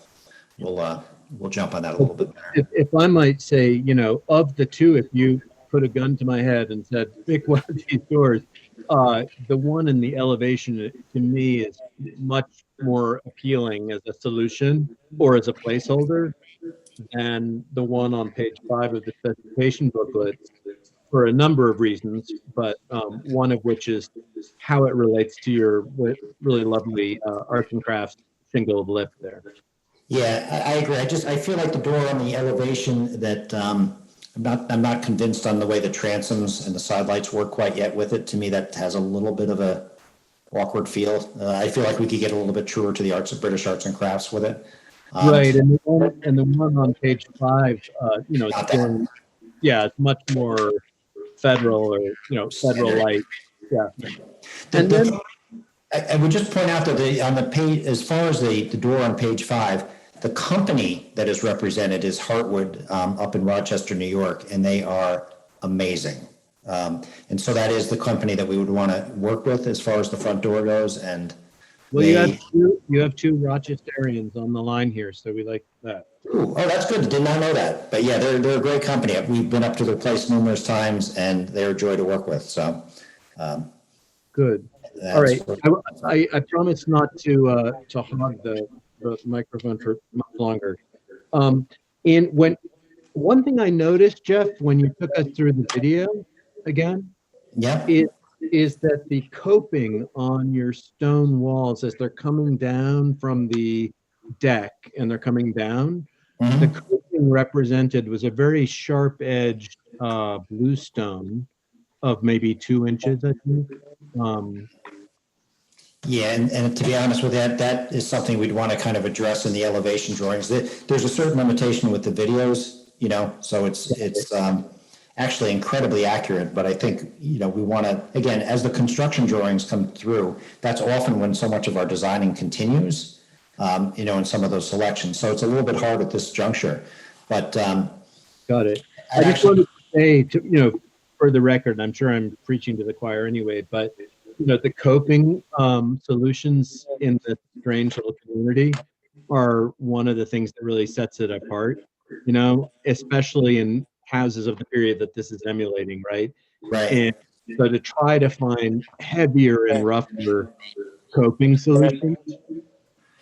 we'll jump on that a little bit better. If I might say, you know, of the two, if you put a gun to my head and said, pick one of these doors, the one in the elevation to me is much more appealing as a solution or as a placeholder than the one on page 5 of the specification booklet, for a number of reasons, but one of which is how it relates to your really lovely arts and crafts shingled lip there. Yeah, I agree. I feel like the door on the elevation that, I'm not convinced on the way the transoms and the side lights work quite yet with it. To me, that has a little bit of a awkward feel. I feel like we could get a little bit truer to the British arts and crafts with it. Right, and the one on page 5, you know, it's doing, yeah, it's much more federal, or, you know, federal light. Yeah. And then I would just point out that on the page, as far as the door on page 5, the company that is represented is Heartwood up in Rochester, New York, and they are amazing. And so that is the company that we would want to work with as far as the front door goes. And well, you have two Rochesterians on the line here, so we like that. Ooh, oh, that's good. Did not know that. But yeah, they're a great company. We've been up to their place numerous times, and they're a joy to work with. So good. All right, I promise not to hog the microphone for much longer. One thing I noticed, Jeff, when you took us through the video again, is that the coping on your stone walls as they're coming down from the deck and they're coming down, the coping represented was a very sharp-edged bluestone of maybe 2 inches, I think. Yeah, and to be honest with that is something we'd want to kind of address in the elevation drawings. There's a certain limitation with the videos, you know, so it's actually incredibly accurate, but I think, you know, we want to, again, as the construction drawings come through, that's often when so much of our designing continues, you know, in some of those selections. So it's a little bit hard at this juncture, but. Got it. I just wanted to say, you know, for the record, I'm sure I'm preaching to the choir anyway, but you know, the coping solutions in the strange little community are one of the things that really sets it apart, you know, especially in houses of the period that this is emulating, right? Right. And so to try to find heavier and rougher coping solutions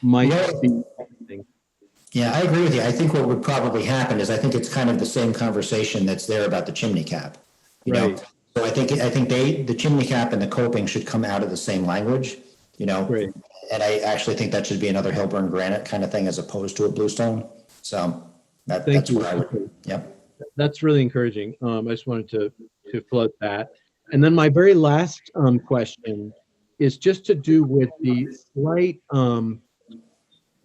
might be something. Yeah, I agree with you. I think what would probably happen is I think it's kind of the same conversation that's there about the chimney cap, you know? So I think the chimney cap and the coping should come out of the same language, you know? Right. And I actually think that should be another Hilburn granite kind of thing as opposed to a bluestone. So that's what I would, yep. That's really encouraging. I just wanted to float that. And then my very last question is just to do with the slight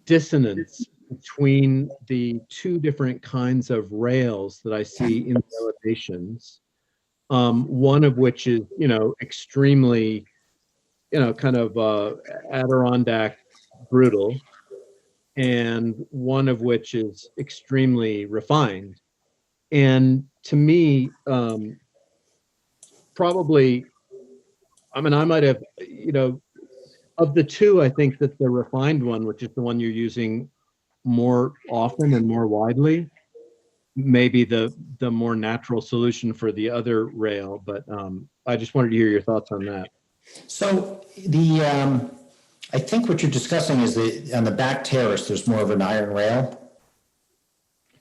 dissonance between the two different kinds of rails that I see in the elevations. One of which is, you know, extremely, you know, kind of Adirondack brutal, and one of which is extremely refined. And to me, probably, I mean, I might have, you know, of the two, I think that the refined one, which is the one you're using more often and more widely, maybe the more natural solution for the other rail, but I just wanted to hear your thoughts on that. So I think what you're discussing is on the back terrace, there's more of an iron rail.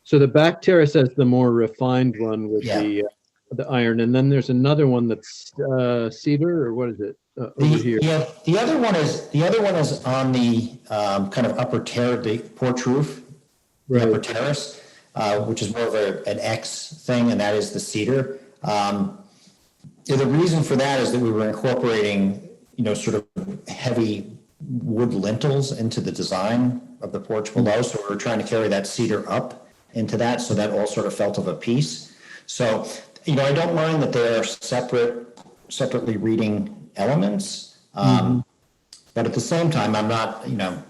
So the back terrace has the more refined one with the iron, and then there's another one that's cedar, or what is it over here? Yeah, the other one is on the kind of upper terrace, the porch roof, the upper terrace. Which is more of an X thing, and that is the cedar. The reason for that is that we were incorporating, you know, sort of heavy wood lintels into the design of the porch below. So we were trying to carry that cedar up into that, so that all sort of felt of a piece. So, you know, I don't mind that they're separately reading elements, but at the same time, I'm not, you know,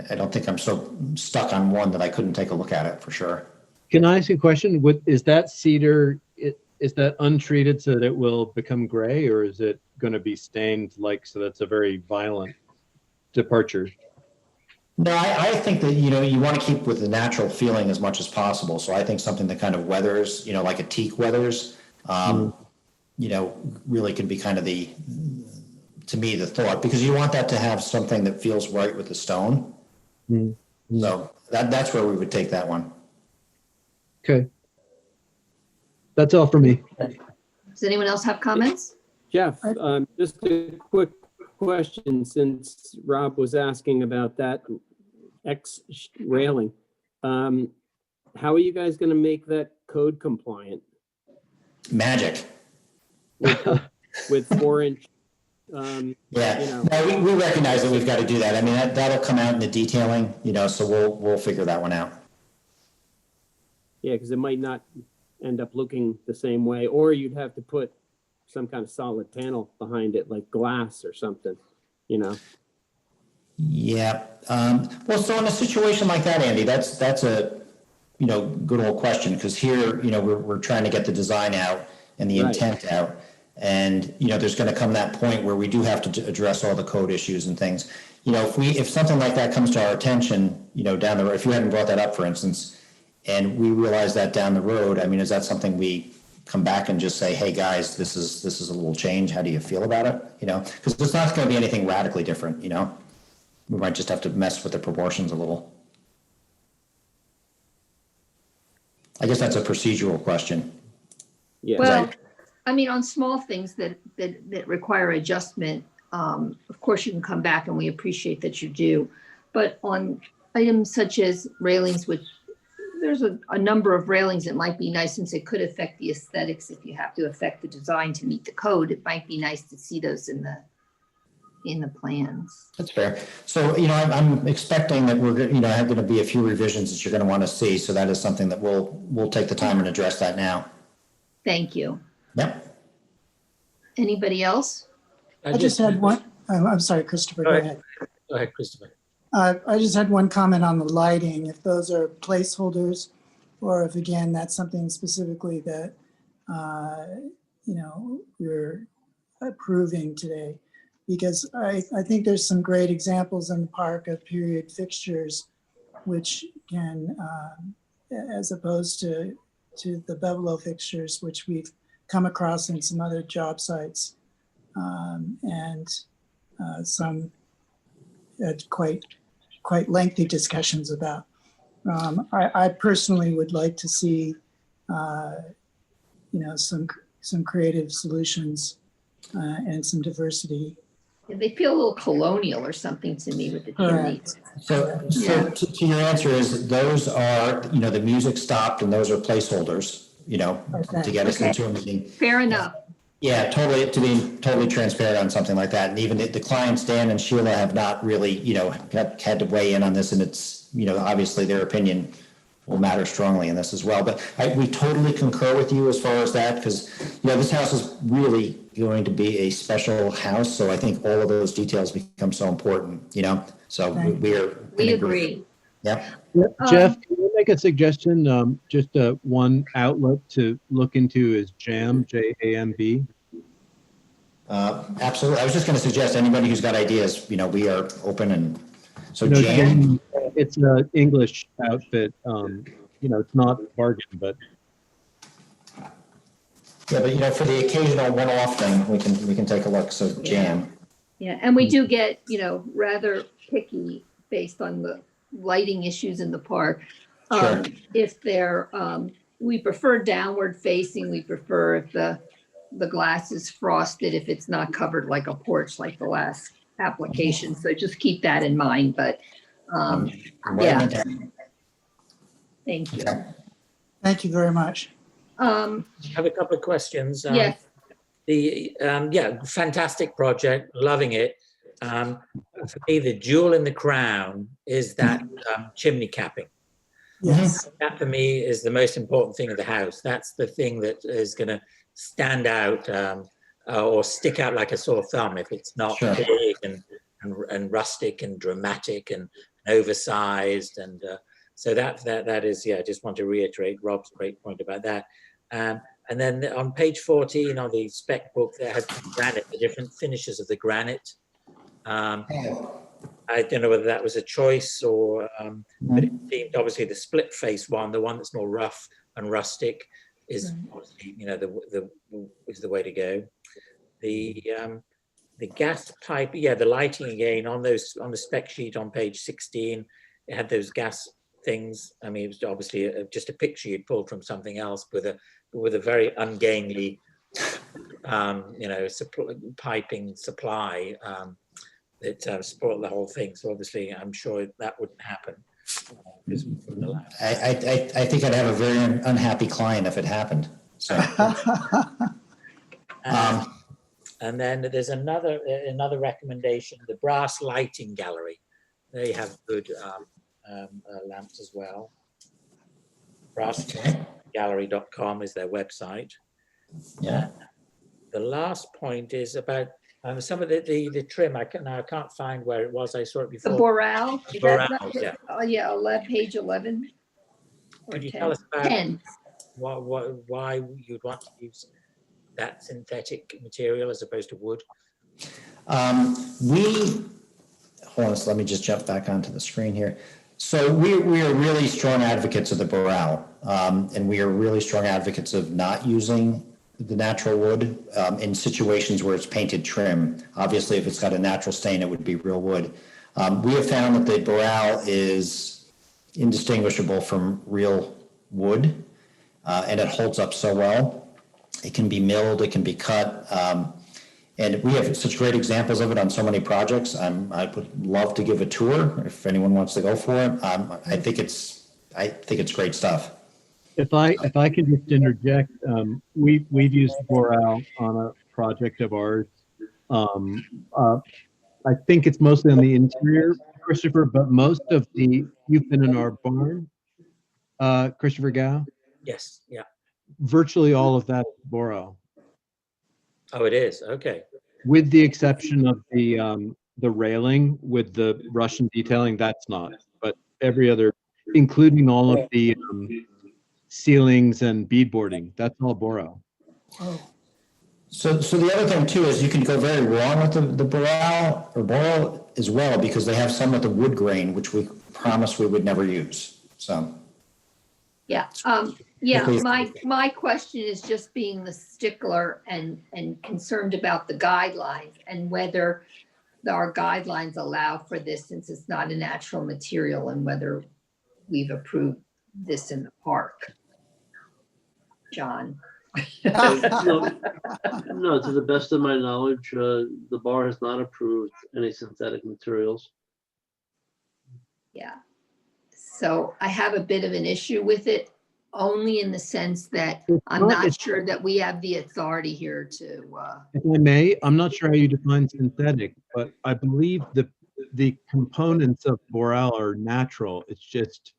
I don't think I'm so stuck on one that I couldn't take a look at it for sure. Can I ask you a question? Is that cedar is that untreated so that it will become gray, or is it going to be stained like, so that's a very violent departure? No, I think that, you want to keep with the natural feeling as much as possible. So I think something that kind of weathers, like a teak weathers, really can be kind of to me, the thought, because you want that to have something that feels right with the stone. So that's where we would take that one. Okay. That's all for me. Does anyone else have comments? Jeff, just a quick question, since Rob was asking about that X railing. How are you guys going to make that code compliant Magic. with 4-inch? Yeah, no, we recognize that we've got to do that. I mean, that'll come out in the detailing, so we'll figure that one out. Yeah, because it might not end up looking the same way, or you'd have to put some kind of solid panel behind it, like glass or something, Yeah. Well, so in a situation like that, Andy, that's a, good old question, because here, we're trying to get the design out and the Right. intent out. And, there's going to come that point where we do have to address all the code issues and things. If something like that comes to our attention, down the road, if you hadn't brought that up, for instance, and we realize that down the road, I mean, is that something we come back and just say, hey, guys, this is a little change. How do you feel about it? Because it's not going to be anything radically different, We might just have to mess with the proportions a little. I guess that's a procedural question. Yeah. Well, I mean, on small things that require adjustment, of course you can come back and we appreciate that you do. But on items such as railings, which there's a number of railings that might be nice, since it could affect the aesthetics. If you have to affect the design to meet the code, it might be nice to see those in the plans. That's fair. So, I'm expecting that we're, have going to be a few revisions that you're going to want to see. So that is something that we'll take the time and address that now. Thank you. Yep. Anybody else? I just had one, I'm sorry, Christopher, go ahead. Go ahead, Christopher. I just had one comment on the lighting, if those are placeholders, or if, again, that's something specifically that, we're approving today. Because I think there's some great examples in the park of period fixtures, which can, as opposed to the Bevel fixtures, which we've come across in some other job sites, and some quite lengthy discussions about. I personally would like to see, some creative solutions and some diversity. They feel a little colonial or something to me with the chimneys. So to your answer is those are, the music stopped and those are placeholders, to get us into a meeting. Fair enough. Yeah, totally, to be totally transparent on something like that. And even the clients, Dan and Sheila, have not really, had to weigh in on this, and it's, obviously their opinion will matter strongly in this as well. But we totally concur with you as far as that, because, this house is really going to be a special house. So I think all of those details become so important, so We agree. Yep. Jeff, can you make a suggestion? Just one outlet to look into is JAMB, J-A-M-B. Absolutely. I was just going to suggest anybody who's got ideas, we are open. And so JAMB, it's an English outfit. It's not bargain, but. Yeah, but for the occasional one-off thing, we can take a look. So JAMB. Yeah, and we do get, rather picky based on the lighting issues in the park. Sure. If they're, we prefer downward facing, we prefer if the glass is frosted, if it's not covered like a porch like the last application. So just keep that in mind, but yeah. Thank you. Thank you very much. I have a couple of questions. Yes. Fantastic project, loving it. For me, the jewel in the crown is that chimney capping. Yes. That for me is the most important thing of the house. That's the thing that is going to stand out or stick out like a sore thumb if it's not big and rustic and dramatic and oversized. And so that is, I just want to reiterate Rob's great point about that. And then on page 14 on the spec book, they had granite, the different finishes of the granite. I don't know whether that was a choice or, but it seemed obviously the split face one, the one that's more rough and rustic, is obviously, you know, is the way to go. The gas pipe, yeah, the lighting again on those, on the spec sheet on page 16, it had those gas things. I mean, it was obviously just a picture you'd pulled from something else with a very ungainly, you know, piping supply that spoiled the whole thing. So obviously, I'm sure that wouldn't happen. Because we wouldn't allow it. I think I'd have a very unhappy client if it happened. So, And then there's another recommendation, the brass lighting gallery. They have good lamps as well. Brassgallery.com is their website. yeah. The last point is about some of the trim. I can't find where it was. I saw it The before. Boral. Boral, yeah. Oh, yeah, page 11. or Could you 10. tell us about 10. why you'd want to use that synthetic material as opposed to wood? Hold on, so let me just jump back onto the screen here. So we are really strong advocates of the Boral, and we are really strong advocates of not using the natural wood in situations where it's painted trim. Obviously, if it's got a natural stain, it would be real wood. We have found that the Boral is indistinguishable from real wood, and it holds up so well. It can be milled, it can be cut, and we have such great examples of it on so many projects. I would love to give a tour if anyone wants to go for it. I think it's great stuff. If I could just interject, we've used Boral on a project of ours. I think it's mostly on the interior, Christopher, but most of you've been in our barn, Christopher Gow. Yes, yeah. Virtually all of that is Boral, Oh, it is. Okay. with the exception of the railing with the Russian detailing. That's not, but every other, including all of the ceilings and beadboarding, that's all Boral. Oh, So the other thing too is you can go very wrong with the Boral as well, because they have some with the wood grain, which we promised we would never use. So. Yeah, yeah, Okay. my question is just being the stickler and concerned about the guidelines and whether our guidelines allow for this, since it's not a natural material, and whether we've approved this in the park. John? No, to the best of my knowledge, the bar has not approved any synthetic materials. Yeah. So I have a bit of an issue with it, only in the sense that I'm not sure that we have the authority here to, If I may, I'm not sure how you define synthetic, but I believe the components of Boral are natural. It's just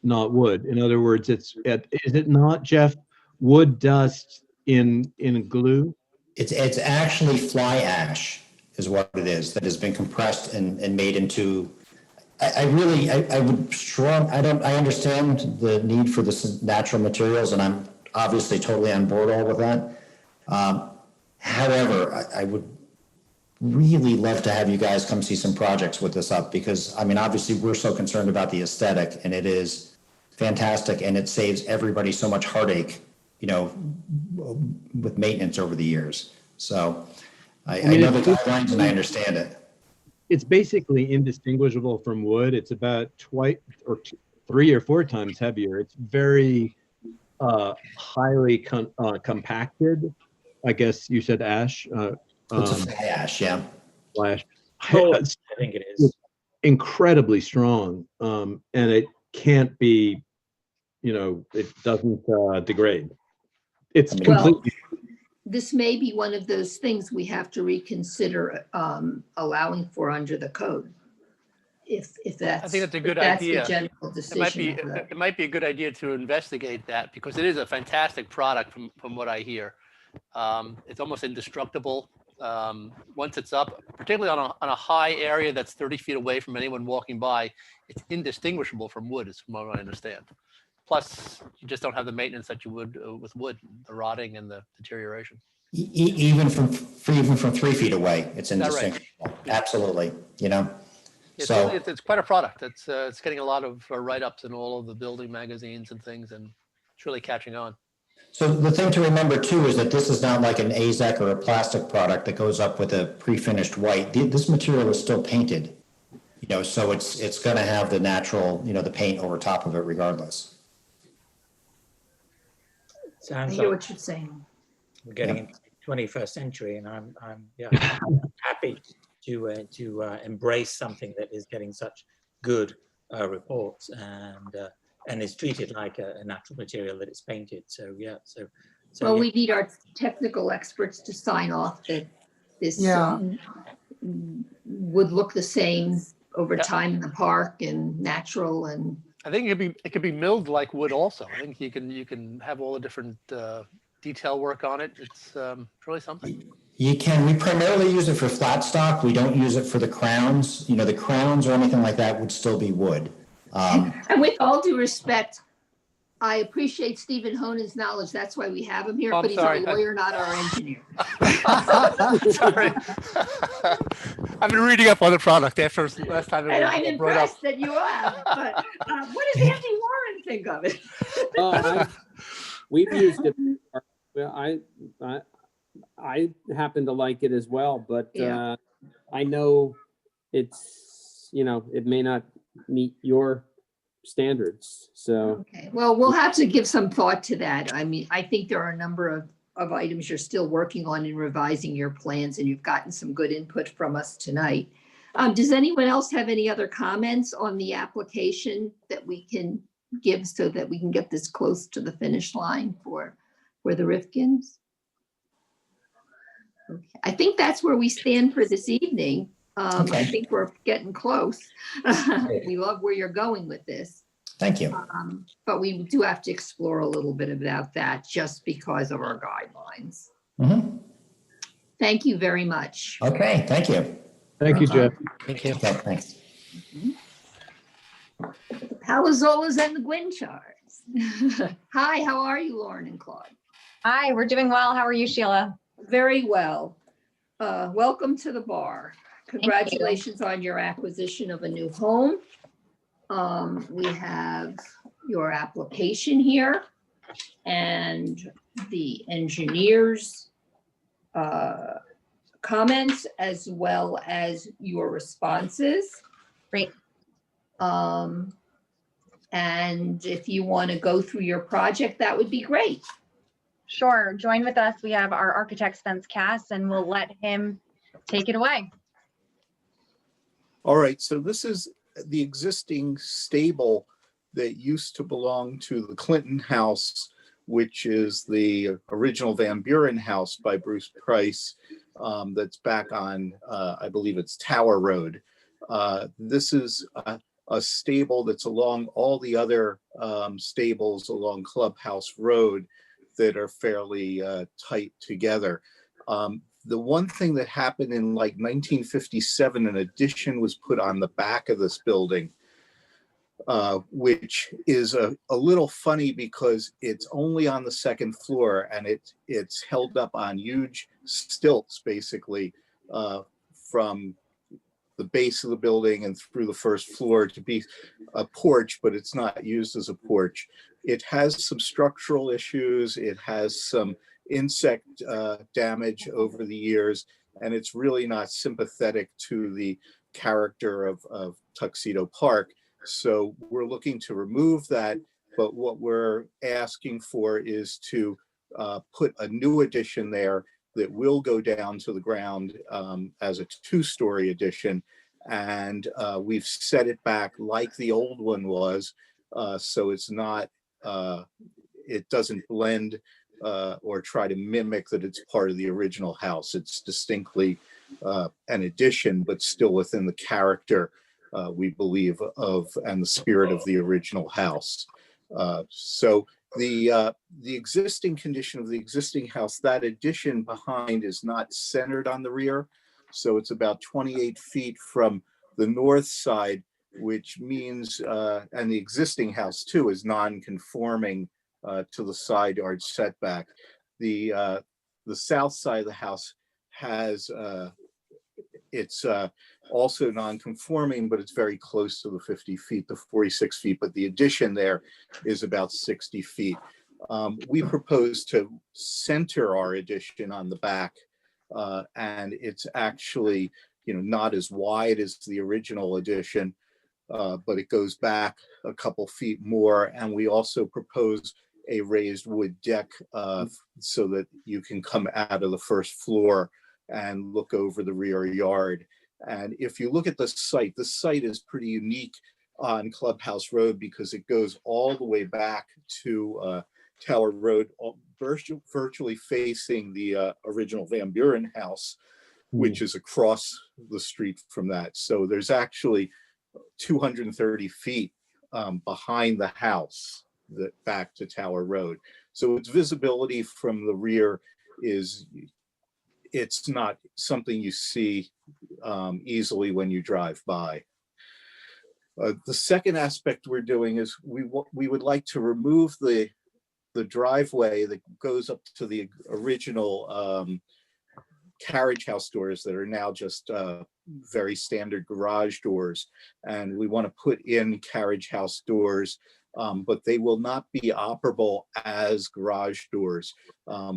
not wood. In other words, is it not, Jeff, wood dust in glue? It's actually fly ash is what it is, that has been compressed and made into. I understand the need for this natural materials, and I'm obviously totally on board all with that. However, I would really love to have you guys come see some projects with this up, because I mean, obviously we're so concerned about the aesthetic, and it is fantastic, and it saves everybody so much heartache, you know, with maintenance over the years. So I know the guidelines and I understand it. It's basically indistinguishable from wood. It's about twice or 3 or 4 times heavier. It's very highly compacted. I guess you said ash. It's a fly ash, yeah. Fly ash. I think it is. Incredibly strong, and it can't be, you know, it doesn't degrade. It's completely. this may be one of those things we have to reconsider allowing for under the code. If that's, I think that's a good that's idea. the general It might be, decision. it might be a good idea to investigate that, because it is a fantastic product from what I hear. It's almost indestructible. Once it's up, particularly on a high area that's 30 feet away from anyone walking by, it's indistinguishable from wood, is from what I understand. Plus, you just don't have the maintenance that you would with wood, the rotting and the deterioration. Even from 3 feet away, it's Is that right? indistinguishable. Absolutely, you know? It's, So- really, it's quite a product. It's getting a lot of write-ups in all of the building magazines and things, and it's really catching on. So the thing to remember too is that this is not like an AZEK or a plastic product that goes up with a pre-finished white. This material is still painted, you know, so it's going to have the natural, you know, the paint over top of it regardless. I Sounds hear like what you're saying. we're getting into the 21st century, and I'm yeah, happy to embrace something that is getting such good reports and is treated like a natural material that it's painted. So yeah, so Well, yeah. we need our technical experts to sign off that this Yeah. would look the same over Yeah. time in the park and natural and I think it could be milled like wood also. I think you can have all the different detail work on it. It's really something. You can, we primarily use it for flat stock. We don't use it for the crowns. You know, the crowns or anything like that would still be wood. And with all due respect, I appreciate Stephen Honen's knowledge. That's why we have him here, Oh, I'm but he's sorry. our lawyer, not our engineer. Sorry. I've been reading up on the product after last time And it I'm was brought up. impressed that you have, but what does Andy Warren think of it? We've used it. Well, I happen to like it as well, but Yeah. I know it's, you know, it may not meet your standards. So Okay, well, we'll have to give some thought to that. I mean, I think there are a number of items you're still working on in revising your plans, and you've gotten some good input from us tonight. Does anyone else have any other comments on the application that we can give so that we can get this close to the finish line for the Rifkins? Okay, I think that's where we stand for this evening. I Okay. think we're getting close. We love where you're going with this. Thank you. But we do have to explore a little bit about that just because of our guidelines. Mhm. Thank you very much. Okay, thank you. Thank you, Jeff. Thank you. Okay, thanks. The Palazzolas and the Gwinchards. Hi, how are you, Lauren and Claude? Hi, we're doing well. How are you, Sheila? Very well. Welcome to the bar. you. Congratulations on your acquisition of a new home. We have your application here and the engineer's comments as well as your responses. Great. And if you want to go through your project, that would be great. Sure. Join with us. We have our architect, Spence Cass, and we'll let him take it away. All right, so this is the existing stable that used to belong to the Clinton House, which is the original Van Buren house by Bruce Price, that's back on, I believe it's Tower Road. This is a stable that's along all the other stables along Clubhouse Road that are fairly tight together. The one thing that happened in like 1957, an addition was put on the back of this building, which is a little funny because it's only on the second floor and it's held up on huge stilts, basically, from the base of the building and through the first floor to be a porch, but it's not used as a porch. It has some structural issues. It has some insect damage over the years, and it's really not sympathetic to the character of Tuxedo Park. So we're looking to remove that, but what we're asking for is to put a new addition there that will go down to the ground as a two-story addition. And we've set it back like the old one was, so it's not, it doesn't blend or try to mimic that it's part of the original house. It's distinctly an addition, but still within the character, we believe, of and the spirit of the original house. So the existing condition of the existing house, that addition behind is not centered on the rear. So it's about 28 feet from the north side which means, and the existing house too is non-conforming to the side yard setback. The south side of the house has, it's also non-conforming, but it's very close to the 50 feet, the 46 feet, but the addition there is about 60 feet. We propose to center our addition on the back, and it's actually, not as wide as the original addition, but it goes back a couple feet more. And we also propose a raised wood deck so that you can come out of the first floor and look over the rear yard. And if you look at the site is pretty unique on Clubhouse Road because it goes all the way back to Tower Road, virtually facing the original Van Buren house, which is across the street from that. So there's actually 230 feet behind the house back to Tower Road. So its visibility from the rear it's not something you see easily when you drive by. The second aspect we're doing is we would like to remove the driveway that goes up to the original carriage house doors that are now just very standard garage doors. And we want to put in carriage house doors, but they will not be operable as garage doors.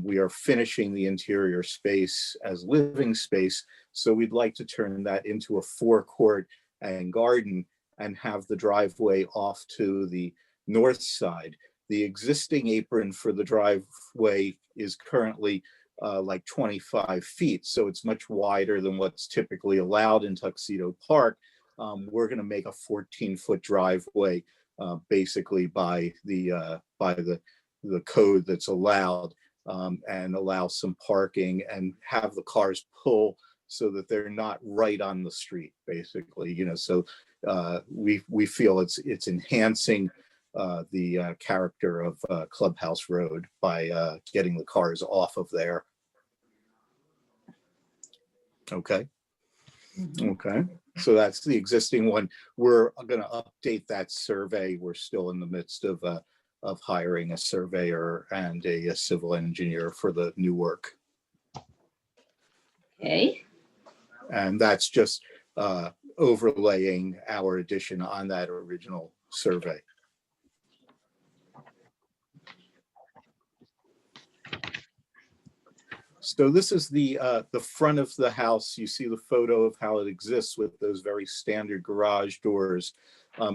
We are finishing the interior space as living space. So we'd like to turn that into a forecourt and garden and have the driveway off to the north side. The existing apron for the driveway is currently like 25 feet. So it's much wider than what's typically allowed in Tuxedo Park. We're going to make a 14-foot driveway basically by the code that's allowed, and allow some parking and have the cars pull so that they're not right on the street, basically. So we feel it's enhancing the character of Clubhouse Road by getting the cars off of there. Okay. Okay. So that's the existing one. We're going to update that survey. We're still in the midst of hiring a surveyor and a civil engineer for the new work. Okay. And that's just overlaying our addition on that original survey. So this is the front of the house. You see the photo of how it exists with those very standard garage doors.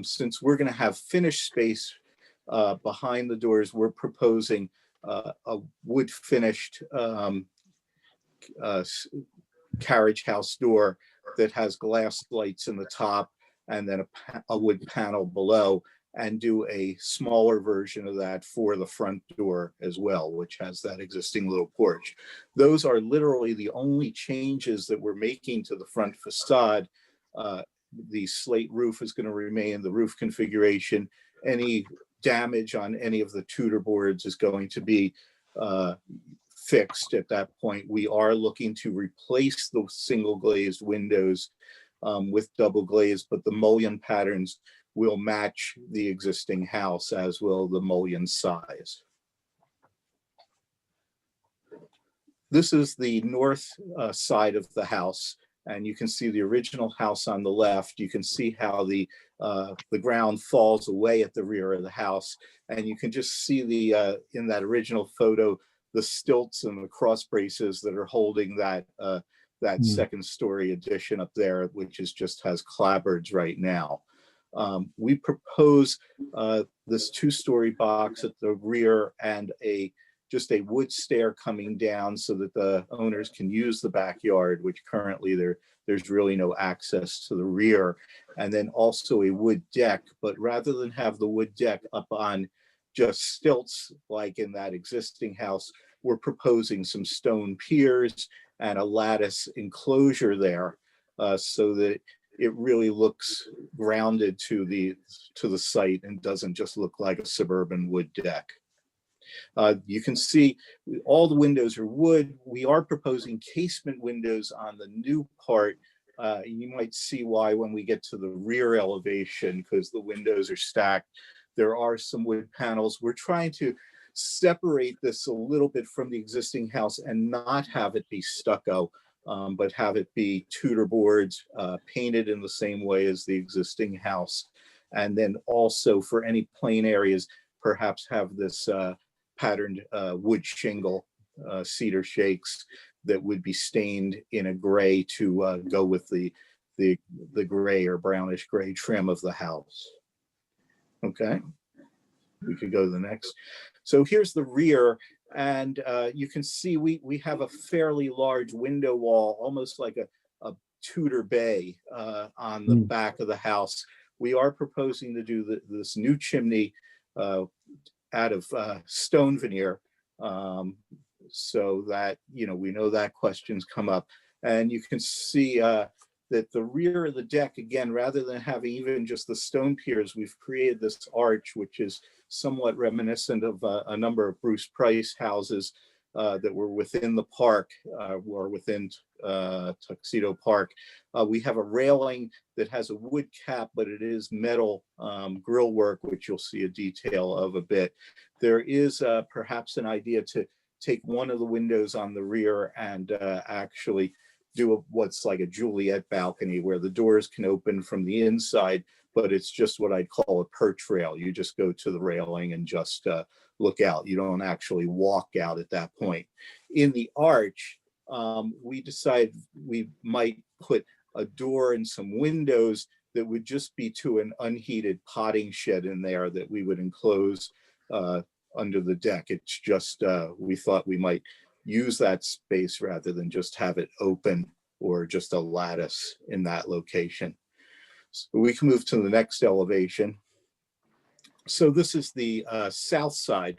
Since we're going to have finished space behind the doors, we're proposing a wood finished carriage house door that has glass lights in the top and then a wood panel below, and do a smaller version of that for the front door as well, which has that existing little porch. Those are literally the only changes that we're making to the front facade. The slate roof is going to remain, the roof configuration. Any damage on any of the Tudor boards is going to be fixed at that point. We are looking to replace the single glazed windows with double glazed, but the mullion patterns will match the existing house, as will the mullion size. This is the north side of the house, and you can see the original house on the left. You can see how the ground falls away at the rear of the house, and you can just see the in that original photo, the stilts and the cross braces that are holding that second story addition up there, which just has clapboards right now. We propose this 2-story box at the rear and just a wood stair coming down so that the owners can use the backyard, which currently there's really no access to the rear. And then also a wood deck, but rather than have the wood deck up on just stilts like in that existing house, we're proposing some stone piers and a lattice enclosure there so that it really looks grounded to the site and doesn't just look like a suburban wood deck. You can see all the windows are wood. We are proposing casement windows on the new part You might see why when we get to the rear elevation, because the windows are stacked, there are some wood panels. We're trying to separate this a little bit from the existing house and not have it be stucco, but have it be Tudor boards, painted in the same way as the existing house. And then also for any plain areas, perhaps have this patterned wood shingle, cedar shakes that would be stained in a gray to go with the gray or brownish gray trim of the house. Okay, we could go to the next. So here's the rear, and you can see we have a fairly large window wall, almost like a Tudor bay on the back of the house. We are proposing to do this new chimney out of stone veneer, so that, you know, we know that questions come up. And you can see that the rear of the deck, again, rather than having even just the stone piers, we've created this arch, which is somewhat reminiscent of a number of Bruce Price houses that were within the park or within Tuxedo Park. We have a railing that has a wood cap, but it is metal grill work, which you'll see a detail of a bit. There is perhaps an idea to take one of the windows on the rear and actually do what's like a Juliet balcony, where the doors can open from the inside, but it's just what I'd call a perch rail. You just go to the railing and just look out. You don't actually walk out at that point. In the arch, we decided we might put a door and some windows that would just be to an unheated potting shed in there that we would enclose under the deck. It's just, we thought we might use that space rather than just have it open or just a lattice in that location. So we can move to the next elevation. So this is the south side.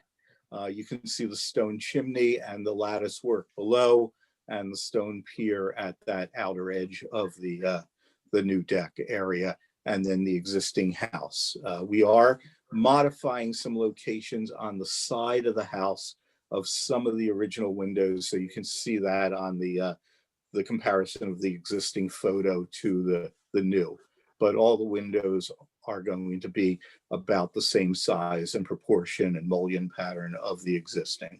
You can see the stone chimney and the lattice work below, and the stone pier at that outer edge of the new deck area, and then the existing house. We are modifying some locations on the side of the house of some of the original windows, so you can see that on the comparison of the existing photo to the new. But all the windows are going to be about the same size and proportion and mullion pattern of the existing.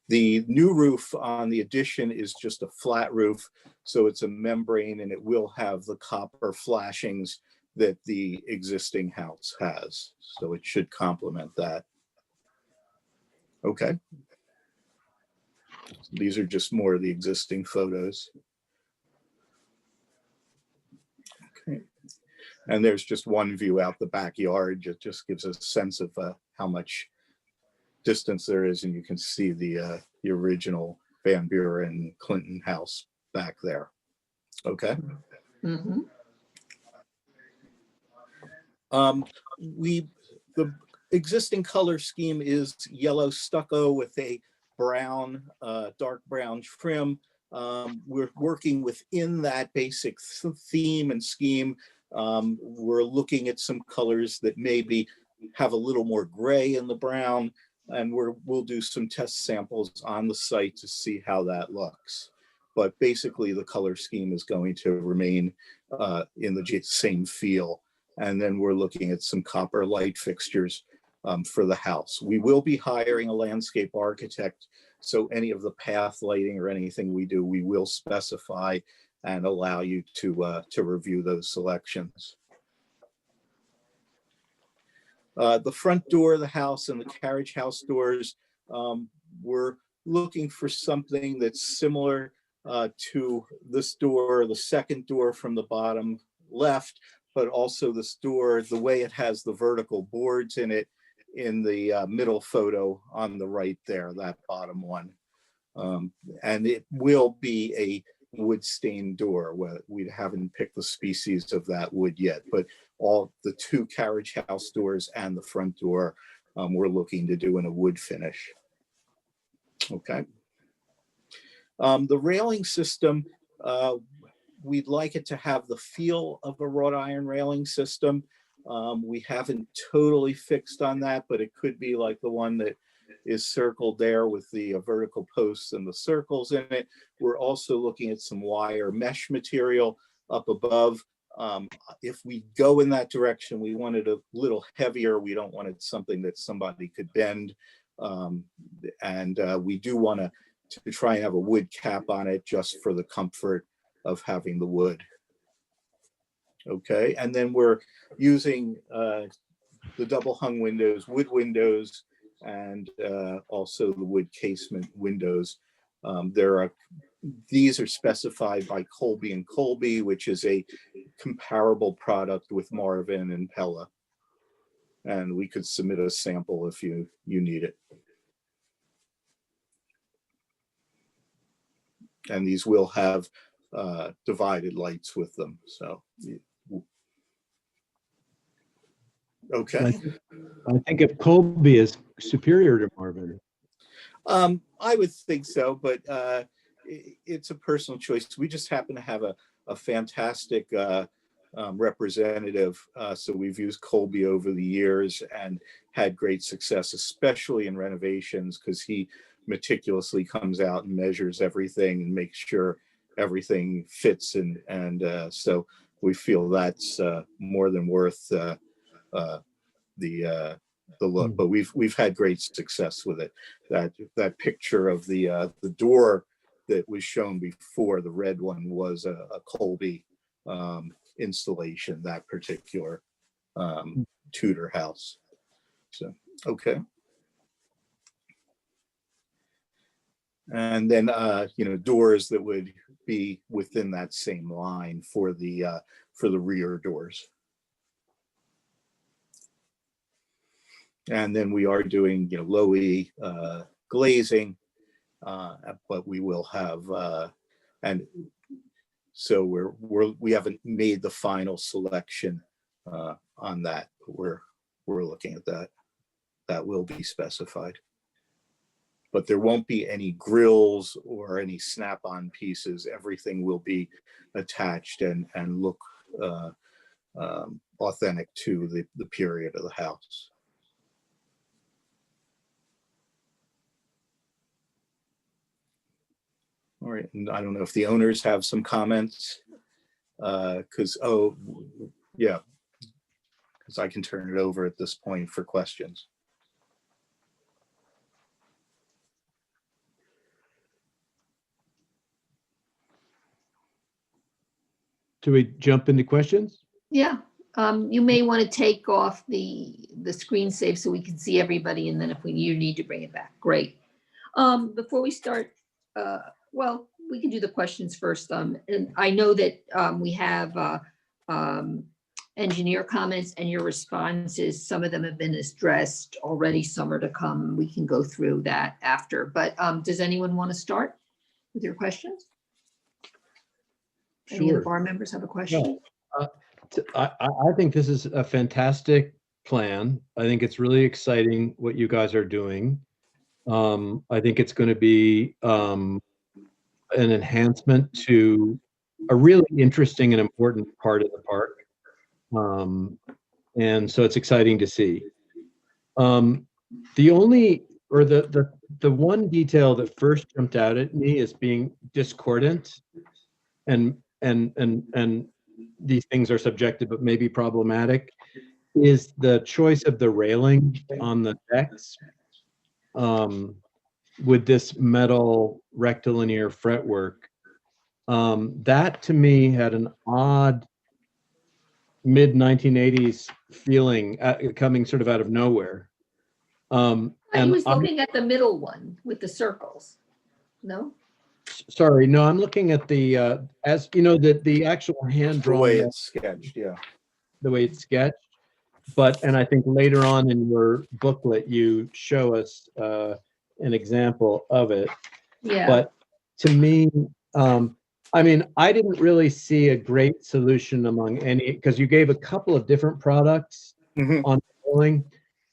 The new roof on the addition is just a flat roof, so it's a membrane, and it will have the copper flashings that the existing house has. So it should complement that. Okay. These are just more of the existing photos. Okay. And there's just one view out the backyard. It just gives a sense of how much distance there is, and you can see the original Van Buren Clinton house back there. Okay. Mm-hmm. The existing color scheme is yellow stucco with a brown, dark brown trim. We're working within that basic theme and scheme. We're looking at some colors that maybe have a little more gray in the brown, and we'll do some test samples on the site to see how that looks. But basically the color scheme is going to remain in the same feel. And then we're looking at some copper light fixtures for the house. We will be hiring a landscape architect, so any of the path lighting or anything we do, we will specify and allow you to review those selections. The front door of the house and the carriage house doors, we're looking for something that's similar to this door, the second door from the bottom left, but also this door, the way it has the vertical boards in it in the middle photo on the right there, that bottom one. And it will be a wood stained door. We haven't picked the species of that wood yet, but all the two carriage house doors and the front door, we're looking to do in a wood finish. Okay. The railing system, we'd like it to have the feel of a wrought iron railing system. We haven't totally fixed on that, but it could be like the one that is circled there with the vertical posts and the circles in it. We're also looking at some wire mesh material up above. If we go in that direction, we want it a little heavier. We don't want it something that somebody could bend. And we do want to try and have a wood cap on it just for the comfort of having the wood. Okay, and then we're using the double hung windows, wood windows, and also the wood casement windows. These are specified by Colby & Colby, which is a comparable product with Marvin and Pella. And we could submit a sample if you need it. And these will have divided lights with them. So, okay. I think if Colby is superior to Marvin. I would think so, but it's a personal choice. We just happen to have a fantastic representative. So we've used Colby over the years and had great success, especially in renovations, because he meticulously comes out and measures everything and makes sure everything fits. And so we feel that's more than worth the look, but we've had great success with it. That picture of the door that was shown before, the red one, was a Colby installation, that particular Tudor house. So, okay. And then doors that would be within that same line for the rear doors. And then we are doing, low E glazing, but we will have, and so we haven't made the final selection on that. We're looking at that. That will be specified. But there won't be any grills or any snap-on pieces. Everything will be attached and look authentic to the period of the house. All right, and I don't know if the owners have some comments, because I can turn it over at this point for questions. Do we jump into questions? Yeah, you may want to take off the screen save so we can see everybody, and then if you need to bring it back, great. Before we start, well, we can do the questions first. And I know that we have engineer comments and your responses. Some of them have been addressed already, some are to come. We can go through that after. But does anyone want to start with your questions? Any of the Sure. bar members have a question? I think this is a fantastic plan. I think it's really exciting what you guys are doing. I think it's going to be an enhancement to a really interesting and important part of the park. And so it's exciting to see. The one detail that first jumped out at me as being discordant, and these things are subjective but maybe problematic, is the choice of the railing on the decks with this metal rectilinear fretwork. That to me had an odd mid-1980s feeling coming sort of out of nowhere. I was looking at the middle one with the circles. No? Sorry, no, I'm looking at the, as you know, the actual hand The way drawing, it's sketched, yeah. the way it's sketched. And I think later on in your booklet, you show us an example of it. Yeah. But to me, I mean, I didn't really see a great solution among any, because you gave a couple of different products on railing,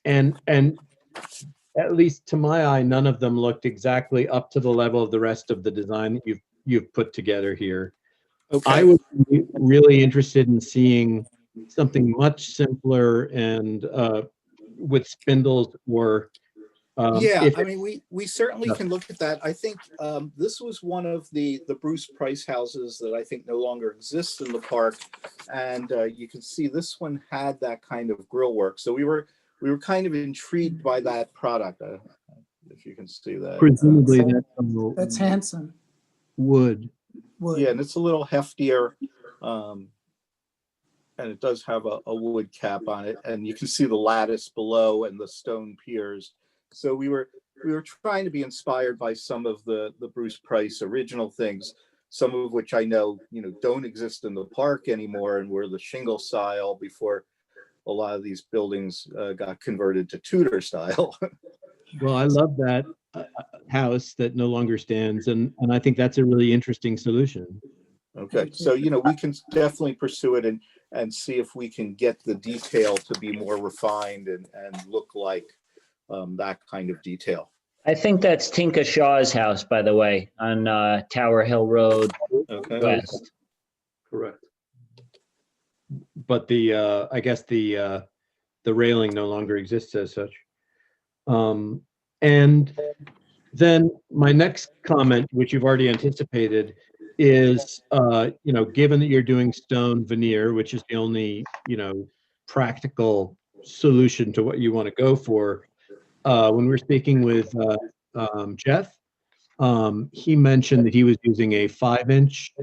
and at least to my eye, none of them looked exactly up to the level of the rest of the design that you've put together here. Okay. I would be really interested in seeing something much simpler and with spindles or Yeah, if I mean, we certainly Yeah. can look at that. I think this was one of the Bruce Price houses that I think no longer exists in the park. And you can see this one had that kind of grill work. So we were kind of intrigued by that product. If you can see that. Presumably that's on That's handsome. wood. Wood. Yeah, and it's a little heftier. And it does have a wood cap on it, and you can see the lattice below and the stone piers. So we were trying to be inspired by some of the Bruce Price original things, some of which I know, don't exist in the park anymore and were the shingle style before a lot of these buildings got converted to Tudor style. Well, I love that house that no longer stands, and I think that's a really interesting solution. Okay, so we can definitely pursue it and see if we can get the detail to be more refined and look like that kind of detail. I think that's Tinka Shaw's house, by the way, on Tower Hill Road Okay. West. Correct. But I guess the railing no longer exists as such. And then my next comment, which you've already anticipated, is given that you're doing stone veneer, which is the only practical solution to what you want to go for. When we're speaking with Jeff, he mentioned that he was using a 5-inch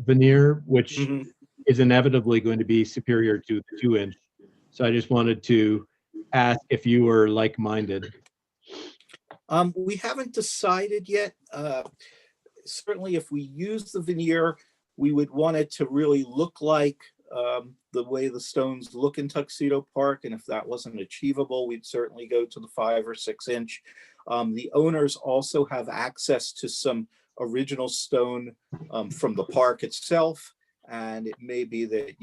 veneer, which Mhm. is inevitably going to be superior to the 2-inch. So I just wanted to ask if you were like-minded. We haven't decided yet. Certainly, if we use the veneer, we would want it to really look like the way the stones look in Tuxedo Park. And if that wasn't achievable, we'd certainly go to the 5 or 6-inch. The owners also have access to some original stone from the park itself. And it may be that,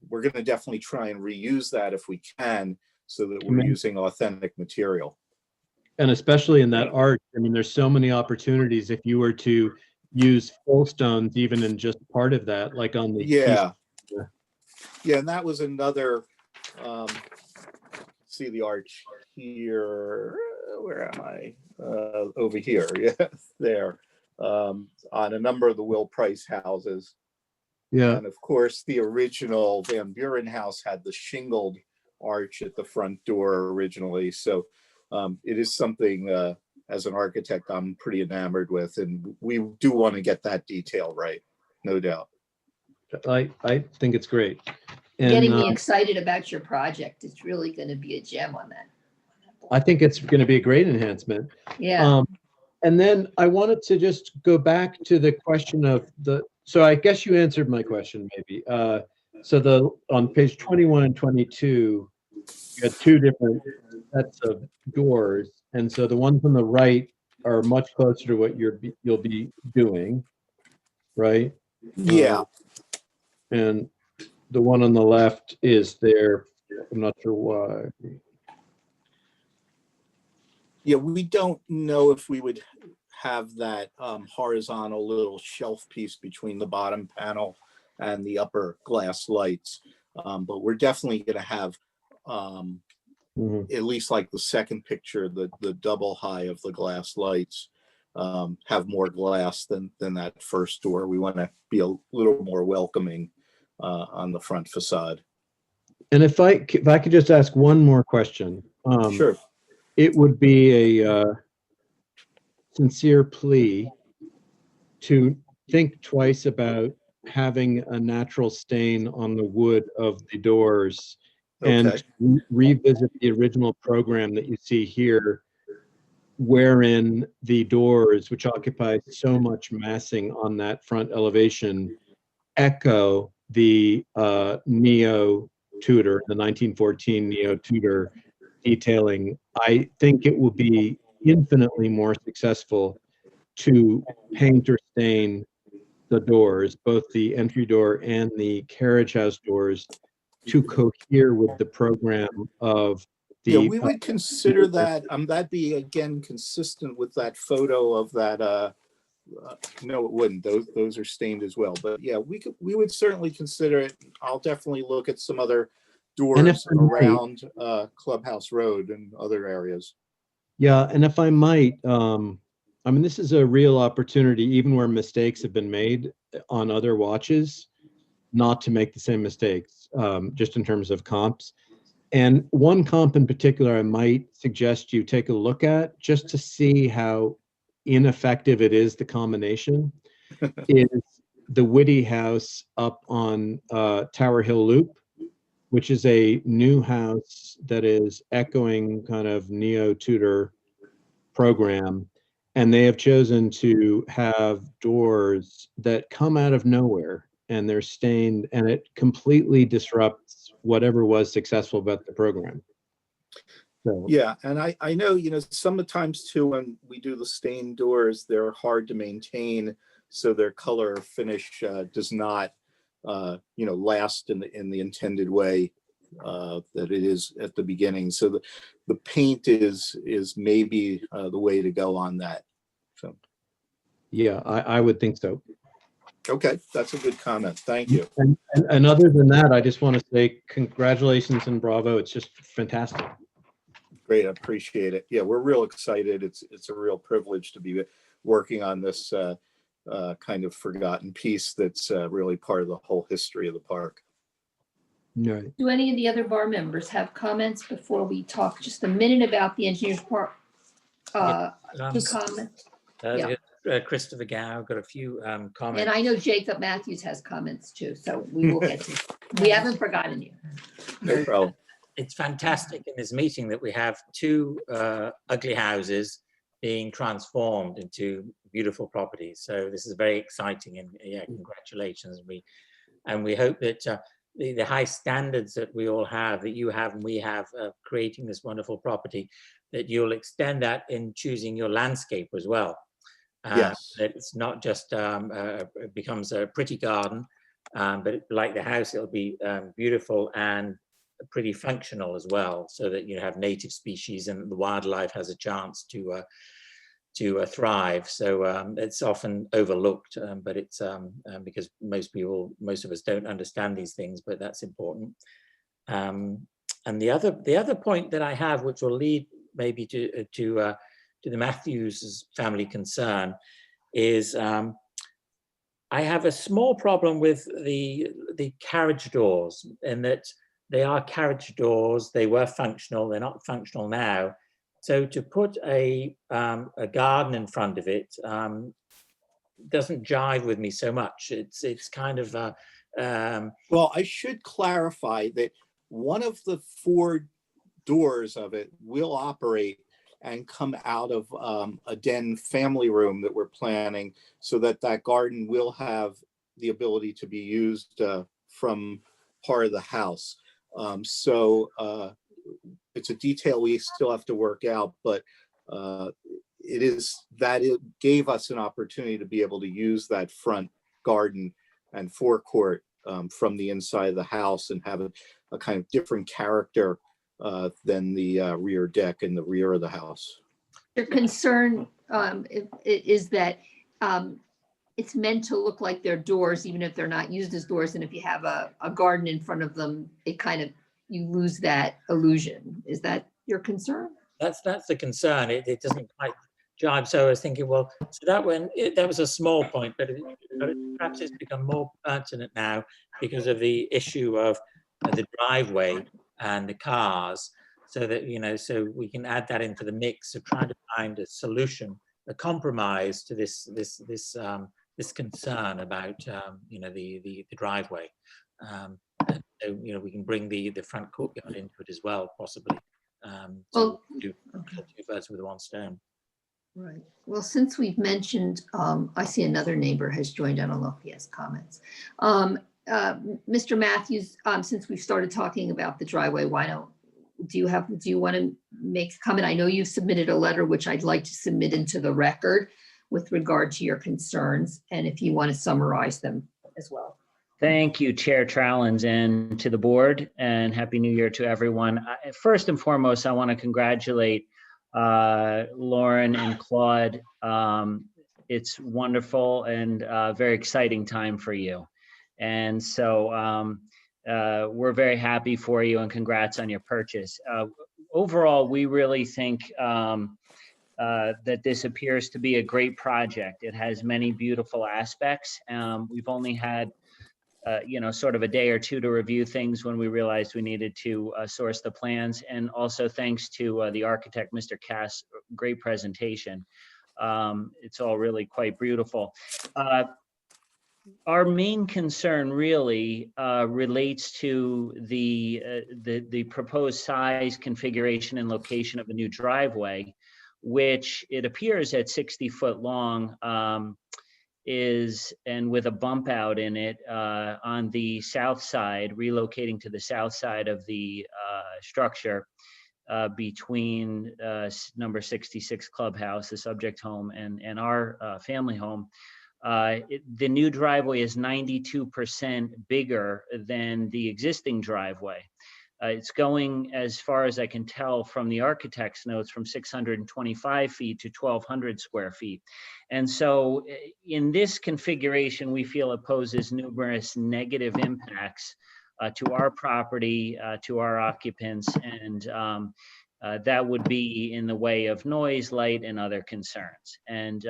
we're going to definitely try and reuse that if we can, so that we're using authentic material. And especially in that arch, I mean, there's so many opportunities if you were to use full stones, even in just part of that, like on the Yeah. Yeah, and that was another, see the arch here, where am I? Over here, yeah, there, on a number of the Will Price houses. Yeah. And of course, the original Van Buren house had the shingled arch at the front door originally. So it is something, as an architect, I'm pretty enamored with, and we do want to get that detail right, no doubt. I think it's great. And, Getting me excited about your project. It's really going to be a gem on that. I think it's going to be a great enhancement. Yeah. And then I wanted to just go back to the question of so I guess you answered my question maybe. So on page 21 and 22, you had 2 different sets of doors. And so the ones on the right are much closer to what you'll be doing, right? Yeah. And the one on the left is there. I'm not sure why. Yeah, we don't know if we would have that horizontal little shelf piece between the bottom panel and the upper glass lights. But we're definitely going to have at least like the second picture, the double high of the glass lights have more glass than that first door. We want to be a little more welcoming on the front facade. And if I could just ask one more question. Sure. It would be a sincere plea to think twice about having a natural stain on the wood of the doors and revisit the original program that you see here, wherein the doors, which occupy so much massing on that front elevation, echo the Neo Tudor, the 1914 Neo Tudor detailing. I think it will be infinitely more successful to paint or stain the doors, both the entry door and the carriage house doors, to cohere with the program of the. Yeah, we would consider that. That'd be again consistent with that photo of that. No, it wouldn't. Those are stained as well. But yeah, we would certainly consider it. I'll definitely look at some other doors around Clubhouse Road and other areas. Yeah, and if I might, I mean, this is a real opportunity, even where mistakes have been made on other watches, not to make the same mistakes, just in terms of comps. And one comp in particular, I might suggest you take a look at just to see how ineffective it is, the combination, is the Whitty House up on Tower Hill Loop, which is a new house that is echoing kind of neo-Tudor program. And they have chosen to have doors that come out of nowhere, and they're stained, and it completely disrupts whatever was successful about the program. So, Yeah, and I know, sometimes too, when we do the stained doors, they're hard to maintain, so their color finish does not, last in the intended way that it is at the beginning. So the paint is maybe the way to go on that. So, yeah, I would think so. okay, that's a good comment. Thank you. And other than that, I just want to say congratulations and bravo. It's just fantastic. Great, I appreciate it. Yeah, we're real excited. It's a real privilege to be working on this kind of forgotten piece that's really part of the whole history of the park. Right. Do any of the other bar members have comments before we talk just a minute about the engineer's report? Comments? Yeah. Christopher Gow got a few comments. And I know Jacob Matthews has comments too, so we will get to, we haven't forgotten you. No problem. It's fantastic in this meeting that we have two ugly houses being transformed into beautiful properties. So this is very exciting, and yeah, congratulations. And we hope that the high standards that we all have, that you have and we have, creating this wonderful property, that you'll extend that in choosing your landscape as well. Yes. That it's not just it becomes a pretty garden, but like the house, it'll be beautiful and pretty functional as well, so that you have native species and the wildlife has a chance to thrive. So it's often overlooked, but it's because most of us don't understand these things, but that's important. And the other point that I have, which will lead maybe to the Matthews family concern, is I have a small problem with the carriage doors, in that they are carriage doors. They were functional. They're not functional now. So to put a garden in front of it doesn't jive with me so much. It's kind of well, I should clarify that one of the four doors of it will operate and come out of a den family room that we're planning, so that garden will have the ability to be used from part of the house. So it's a detail we still have to work out, but it gave us an opportunity to be able to use that front garden and forecourt from the inside of the house, and have a kind of different character than the rear deck in the rear of the house. Your concern is that it's meant to look like they're doors, even if they're not used as doors. And if you have a garden in front of them, it kind of, you lose that illusion. Is that your concern? That's the concern. It doesn't quite jibe. So I was thinking, well, so that was a small point, but perhaps it's become more pertinent now because of the issue of the driveway and the cars, so that so we can add that into the mix of trying to find a solution, a compromise to this concern about the driveway. So we can bring the front courtyard into it as well, possibly. So do two birds with one stone. Right. Well, since we've mentioned, I see another neighbor has joined. I don't know if he has comments. Mr. Matthews, since we've started talking about the driveway, do you want to make a comment? I know you've submitted a letter, which I'd like to submit into the record with regard to your concerns, and if you want to summarize them as well. Thank you, Chair Trowlins, and to the board, and Happy New Year to everyone. First and foremost, I want to congratulate Lauren and Claude. It's wonderful and a very exciting time for you. And so we're very happy for you, and congrats on your purchase. Overall, we really think that this appears to be a great project. It has many beautiful aspects. We've only had sort of a day or two to review things when we realized we needed to source the plans. And also thanks to the architect, Mr. Cass, great presentation. It's all really quite beautiful. Our main concern really relates to the proposed size, configuration, and location of a new driveway, which it appears at 60 foot long, and with a bump out in it on the south side, relocating to the south side of the structure between number 66 Clubhouse, the subject home, and our family home. The new driveway is 92% bigger than the existing driveway. It's going, as far as I can tell from the architect's notes, from 625 feet to 1,200 square feet. And so in this configuration, we feel it poses numerous negative impacts to our property, to our occupants, and that would be in the way of noise, light, and other concerns. And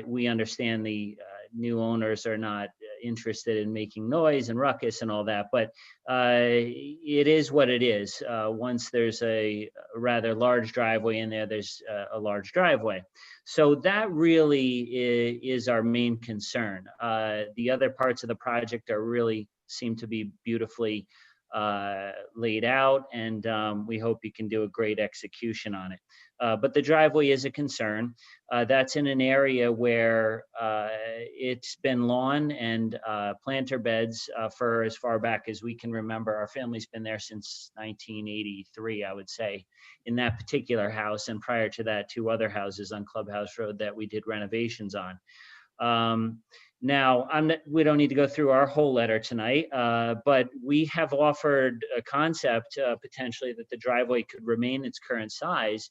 we understand the new owners are not interested in making noise and ruckus and all that, but it is what it is. Once there's a rather large driveway in there, there's a large driveway. So that really is our main concern. The other parts of the project seem to be beautifully laid out, and we hope you can do a great execution on it. But the driveway is a concern. That's in an area where it's been lawn and planter beds for as far back as we can remember. Our family's been there since 1983, I would say, in that particular house, and prior to that, 2 other houses on Clubhouse Road that we did renovations on. Now, we don't need to go through our whole letter tonight, but we have offered a concept potentially that the driveway could remain its current size,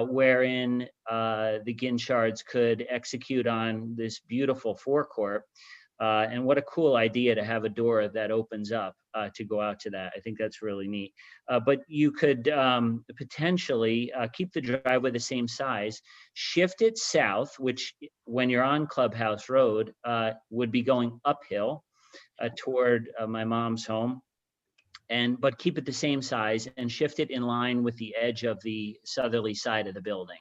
wherein the Ginchards could execute on this beautiful forecourt. And what a cool idea to have a door that opens up to go out to that. I think that's really neat. But you could potentially keep the driveway the same size, shift it south, which when you're on Clubhouse Road would be going uphill toward my mom's home, but keep it the same size and shift it in line with the edge of the southerly side of the building.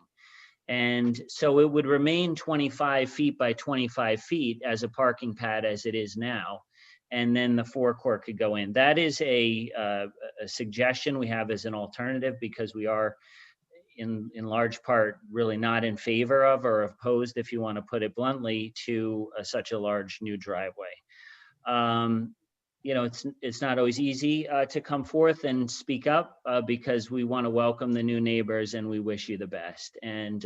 And so it would remain 25 feet by 25 feet as a parking pad as it is now. And then the forecourt could go in. That is a suggestion we have as an alternative, because we are in large part really not in favor of, or opposed, if you want to put it bluntly, to such a large new driveway. It's not always easy to come forth and speak up because we want to welcome the new neighbors and we wish you the best. And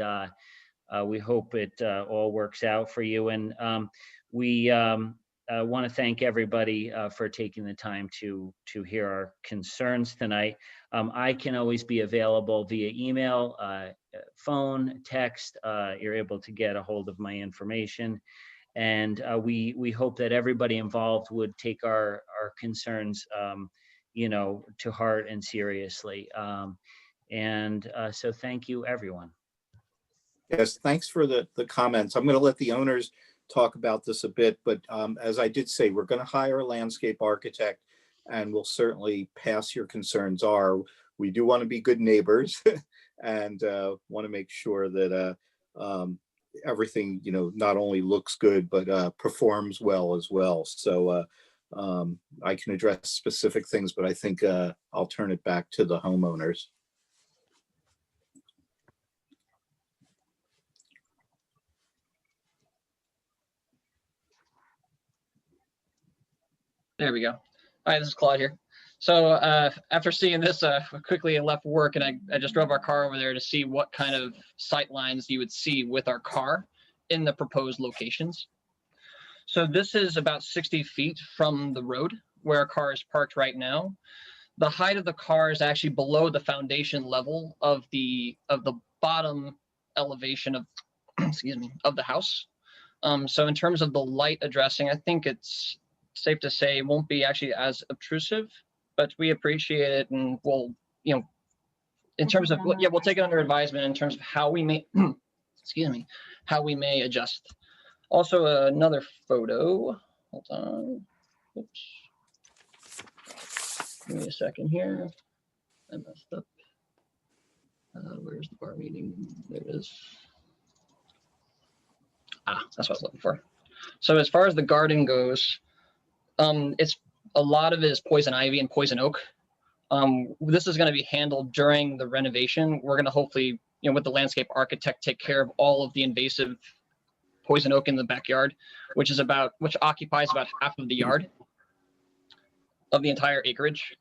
we hope it all works out for you. And we want to thank everybody for taking the time to hear our concerns tonight. I can always be available via email, phone, text. You're able to get a hold of my information. And we hope that everybody involved would take our concerns, to heart and seriously. So thank you, everyone. Yes, thanks for the comments. I'm going to let the owners talk about this a bit, but as I did say, we're going to hire a landscape architect, and we'll certainly pass your concerns. We do want to be good neighbors and want to make sure that everything, not only looks good, but performs well as well. So I can address specific things, but I think I'll turn it back to the homeowners. There we go. Hi, this is Claude here. So after seeing this, I quickly left work and I just drove our car over there to see what kind of sight lines you would see with our car in the proposed locations. So this is about 60 feet from the road where our car is parked right now. The height of the car is actually below the foundation level of the bottom elevation of of the house. So in terms of the light addressing, I think it's safe to say it won't be actually as obtrusive, but we appreciate it and we'll in terms of, yeah, we'll take it under advisement in terms of how we may, excuse me, how we may adjust. Also, another photo. Hold on. Oops. Give me a second here. I messed up. Where's the bar meeting? There it is. Ah, that's what I was looking for. So as far as the garden goes, it's a lot of it is poison ivy and poison oak. This is going to be handled during the renovation. We're going to hopefully, with the landscape architect, take care of all of the invasive poison oak in the backyard, which occupies about half of the yard of the entire acreage.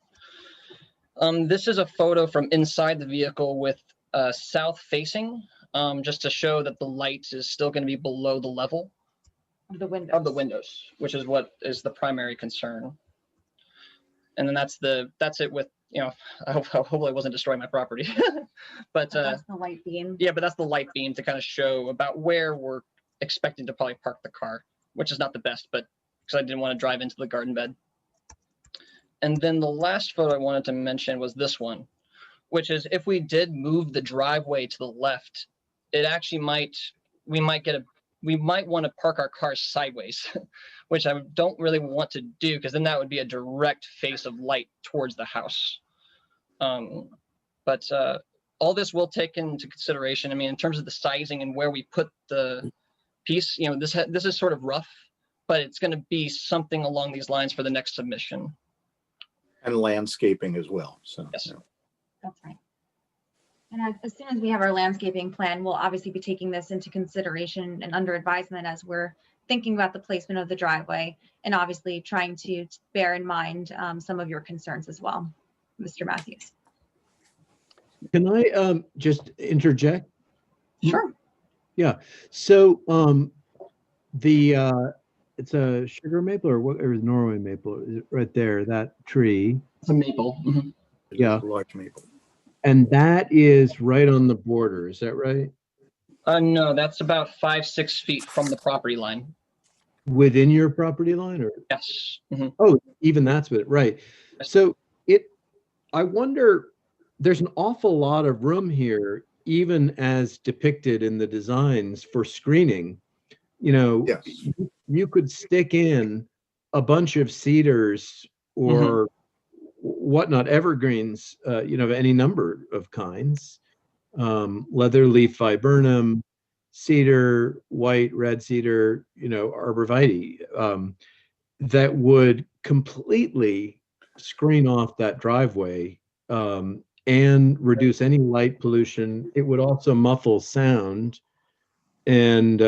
This is a photo from inside the vehicle with south facing, just to show that the light is still going to be below the level Of the window. of the windows, which is what is the primary concern. And then that's it with, hopefully it wasn't destroying my property. But That's the light beam. yeah, but that's the light beam to kind of show about where we're expecting to probably park the car, which is not the best, but because I didn't want to drive into the garden bed. And then the last photo I wanted to mention was this one, which is if we did move the driveway to the left, it actually we might want to park our cars sideways, which I don't really want to do because then that would be a direct face of light towards the house. But all this will take into consideration. I mean, in terms of the sizing and where we put the piece, this is sort of rough, but it's going to be something along these lines for the next submission. And landscaping as well, so. Yes. yeah. That's right. And as soon as we have our landscaping plan, we'll obviously be taking this into consideration and under advisement as we're thinking about the placement of the driveway and obviously trying to bear in mind some of your concerns as well, Mr. Matthews. Can I just interject? Sure. Yeah. So it's a sugar maple or what, or Norway maple is it right there, that tree. It's a maple. Mhm. Yeah. Large maple. And that is right on the border, is that right? No, that's about 5-6 feet from the property line. Within your property line or? Yes. Mhm. Oh, even that's what, right. So I wonder, there's an awful lot of room here, even as depicted in the designs for screening. Yes. You could stick in a bunch of cedars or whatnot, evergreens, of any number of kinds, leatherleaf viburnum, cedar, white, red cedar, arborvitae, that would completely screen off that driveway and reduce any light pollution. It would also muffle sound and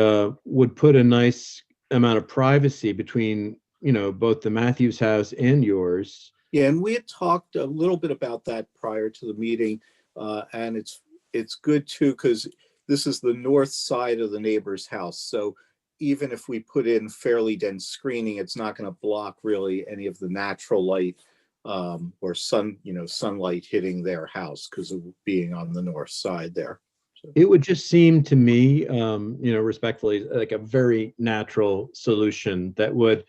would put a nice amount of privacy between, both the Matthews house and yours. Yeah, and we had talked a little bit about that prior to the meeting, and it's good too, because this is the north side of the neighbor's house. So even if we put in fairly dense screening, it's not going to block really any of the natural light or sunlight hitting their house because of being on the north side there. So. It would just seem to me, respectfully, like a very natural solution that would,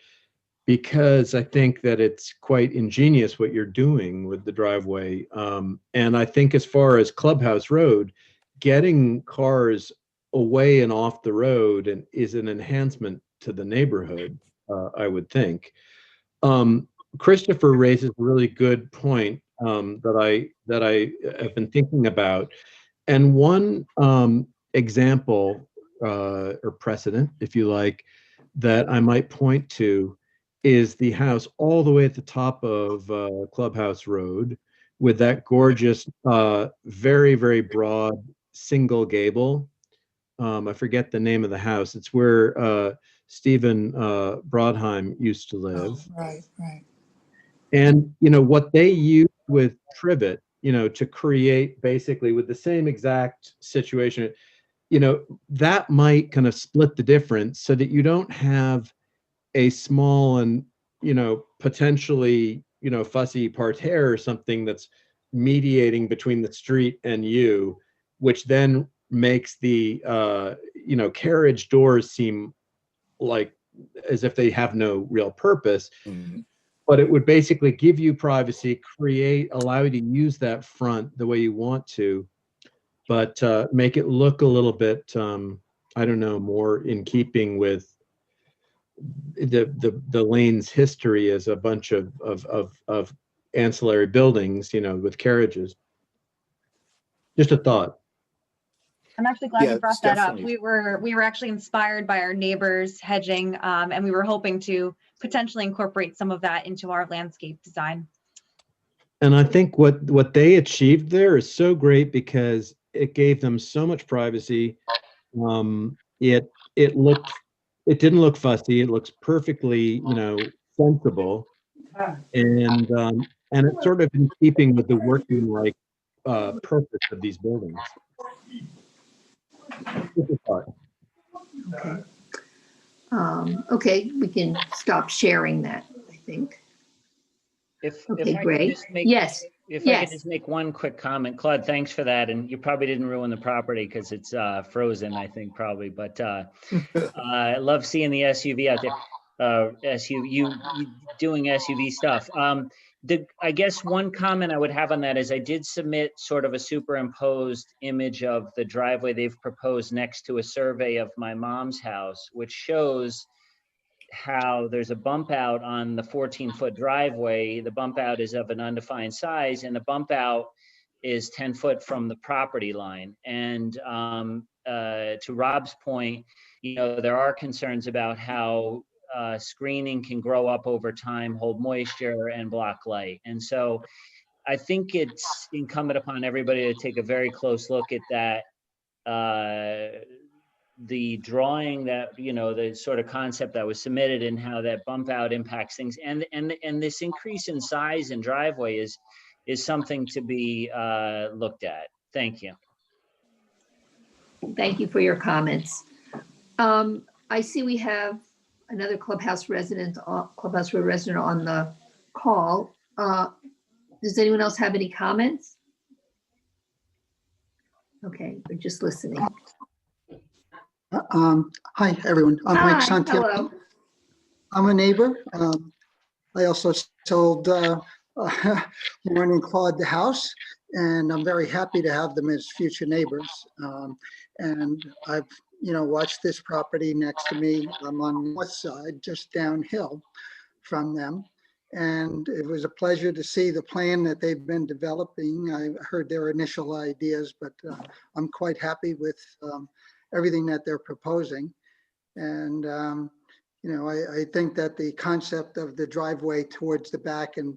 because I think that it's quite ingenious what you're doing with the driveway. And I think as far as Clubhouse Road, getting cars away and off the road is an enhancement to the neighborhood, I would think. Christopher raises a really good point that I have been thinking about. And one example or precedent, if you like, that I might point to is the house all the way at the top of Clubhouse Road with that gorgeous, very, very broad single gable. I forget the name of the house. It's where Stephen Brodheim used to live. Oh, right. And, what they used with Trivet, to create basically with the same exact situation, that might kind of split the difference so that you don't have a small and, potentially, fussy parterre or something that's mediating between the street and you, which then makes the, carriage doors seem like as if they have no real purpose. Mm-hmm. but it would basically give you privacy, allow you to use that front the way you want to, but make it look a little bit, I don't know, more in keeping with the lane's history as a bunch of ancillary buildings, with carriages. Just a thought. I'm actually glad Yeah, you brought it's that up. definitely- We were actually inspired by our neighbors hedging, and we were hoping to potentially incorporate some of that into our landscape design. And I think what they achieved there is so great because it gave them so much privacy. It didn't look fussy. It looks perfectly, sensible, and it's sort of in keeping with the working like purpose of these buildings. Just a thought. Okay. Okay, we can stop sharing that, I think. If Okay, I could great. just make, Yes, if I yes. could just make one quick comment, Claude, thanks for that. And you probably didn't ruin the property because it's frozen, I think probably, but I love seeing the SUV out there. You doing SUV stuff. I guess one comment I would have on that is I did submit sort of a superimposed image of the driveway they've proposed next to a survey of my mom's house, which shows how there's a bump out on the 14-foot driveway. The bump out is of an undefined size, and the bump out is 10 foot from the property line. And to Rob's point, there are concerns about how screening can grow up over time, hold moisture, and block light. And so I think it's incumbent upon everybody to take a very close look at that, the drawing that, the sort of concept that was submitted and how that bump out impacts things. And this increase in size and driveway is something to be looked at. Thank you. Thank you for your comments. I see we have another Clubhouse resident on the call. Does anyone else have any comments? Okay, we're just listening. Hi, everyone. I'm Hi, Mike Santiago. hello. I'm a neighbor. I also sold Lauren and Claude the house, and I'm very happy to have them as future neighbors. And I've, watched this property next to me. I'm on the north side, just downhill from them. And it was a pleasure to see the plan that they've been developing. I heard their initial ideas, but I'm quite happy with everything that they're proposing. And, I think that the concept of the driveway towards the back and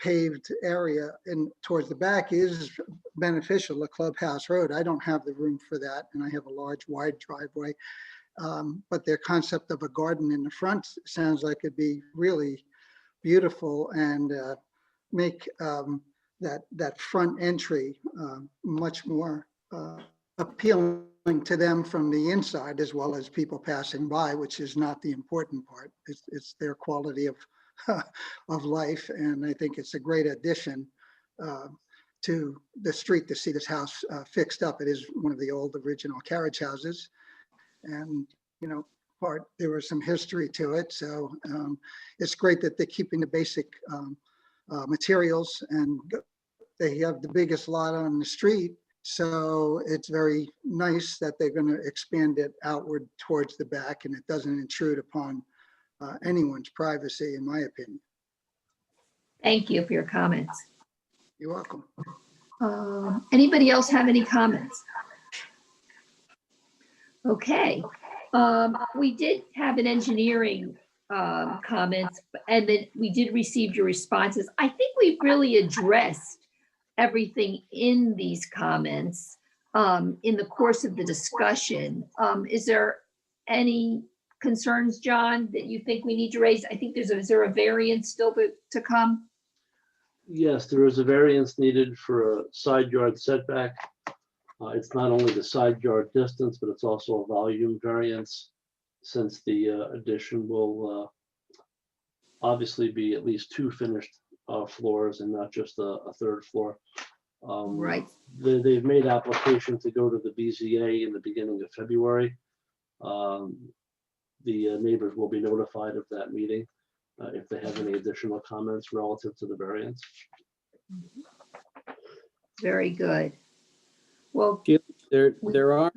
paved area and towards the back is beneficial to Clubhouse Road. I don't have the room for that, and I have a large, wide driveway. But their concept of a garden in the front sounds like it'd be really beautiful and make that front entry much more appealing to them from the inside, as well as people passing by, which is not the important part. It's their quality of of life, and I think it's a great addition to the street to see this house fixed up. It is one of the old original carriage houses, and there was some history to it, so it's great that they're keeping the basic materials, and they have the biggest lot on the street. So it's very nice that they're going to expand it outward towards the back, and it doesn't intrude upon anyone's privacy, in my opinion. Thank you for your comments. You're welcome. Anybody else have any comments? Okay. We did have an engineering comments, and then we did receive your responses. I think we've really addressed everything in these comments in the course of the discussion. Is there any concerns, John, that you think we need to raise? I think is there a variance still to come? Yes, there is a variance needed for a side yard setback. It's not only the side yard distance, but it's also a volume variance, since the addition will obviously be at least 2 finished floors and not just a third floor. Right. They've made application to go to the BZA in the beginning of February. The neighbors will be notified of that meeting. if they have any additional comments relative to the variance. Very good. Well, There are,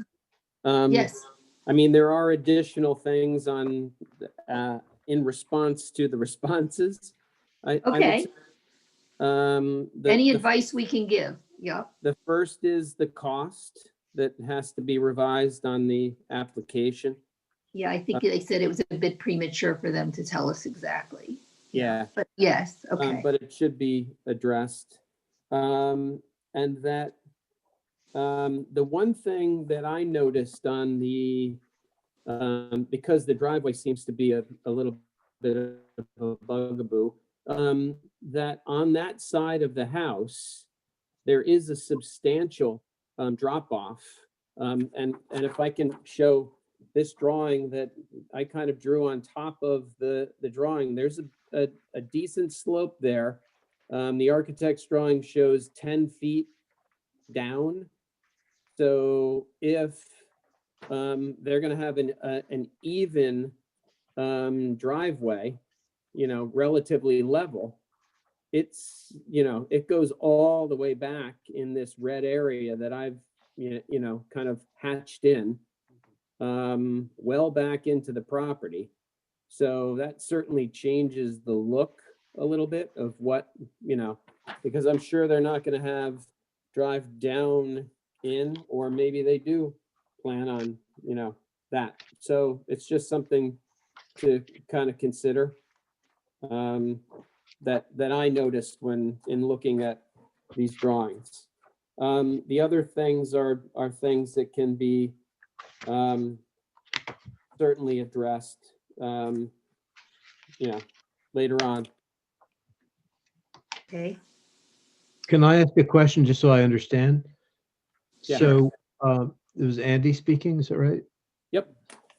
yes, I mean, there are additional things on, in response to the responses. I would okay. say. Any advice we can give? Yeah. The first is the cost that has to be revised on the application. Yeah, I think they said it was a bit premature for them to tell us exactly. Yeah. But yes, okay. But it should be addressed. And that, the one thing that I noticed on the, because the driveway seems to be a little bit of a bugaboo, that on that side of the house, there is a substantial drop off. And if I can show this drawing that I kind of drew on top of the drawing, there's a decent slope there. The architect's drawing shows 10 feet down. So if they're going to have an even driveway, relatively level, it's, it goes all the way back in this red area that I've, kind of hatched in, well back into the property. So that certainly changes the look a little bit of what, because I'm sure they're not going to drive down in, or maybe they do plan on, that. So it's just something to kind of consider. That I noticed when in looking at these drawings. The other things are things that can be certainly addressed, later on. Okay. Can I ask a question just so I understand? Yeah. So it was Andy speaking, is that right? Yep.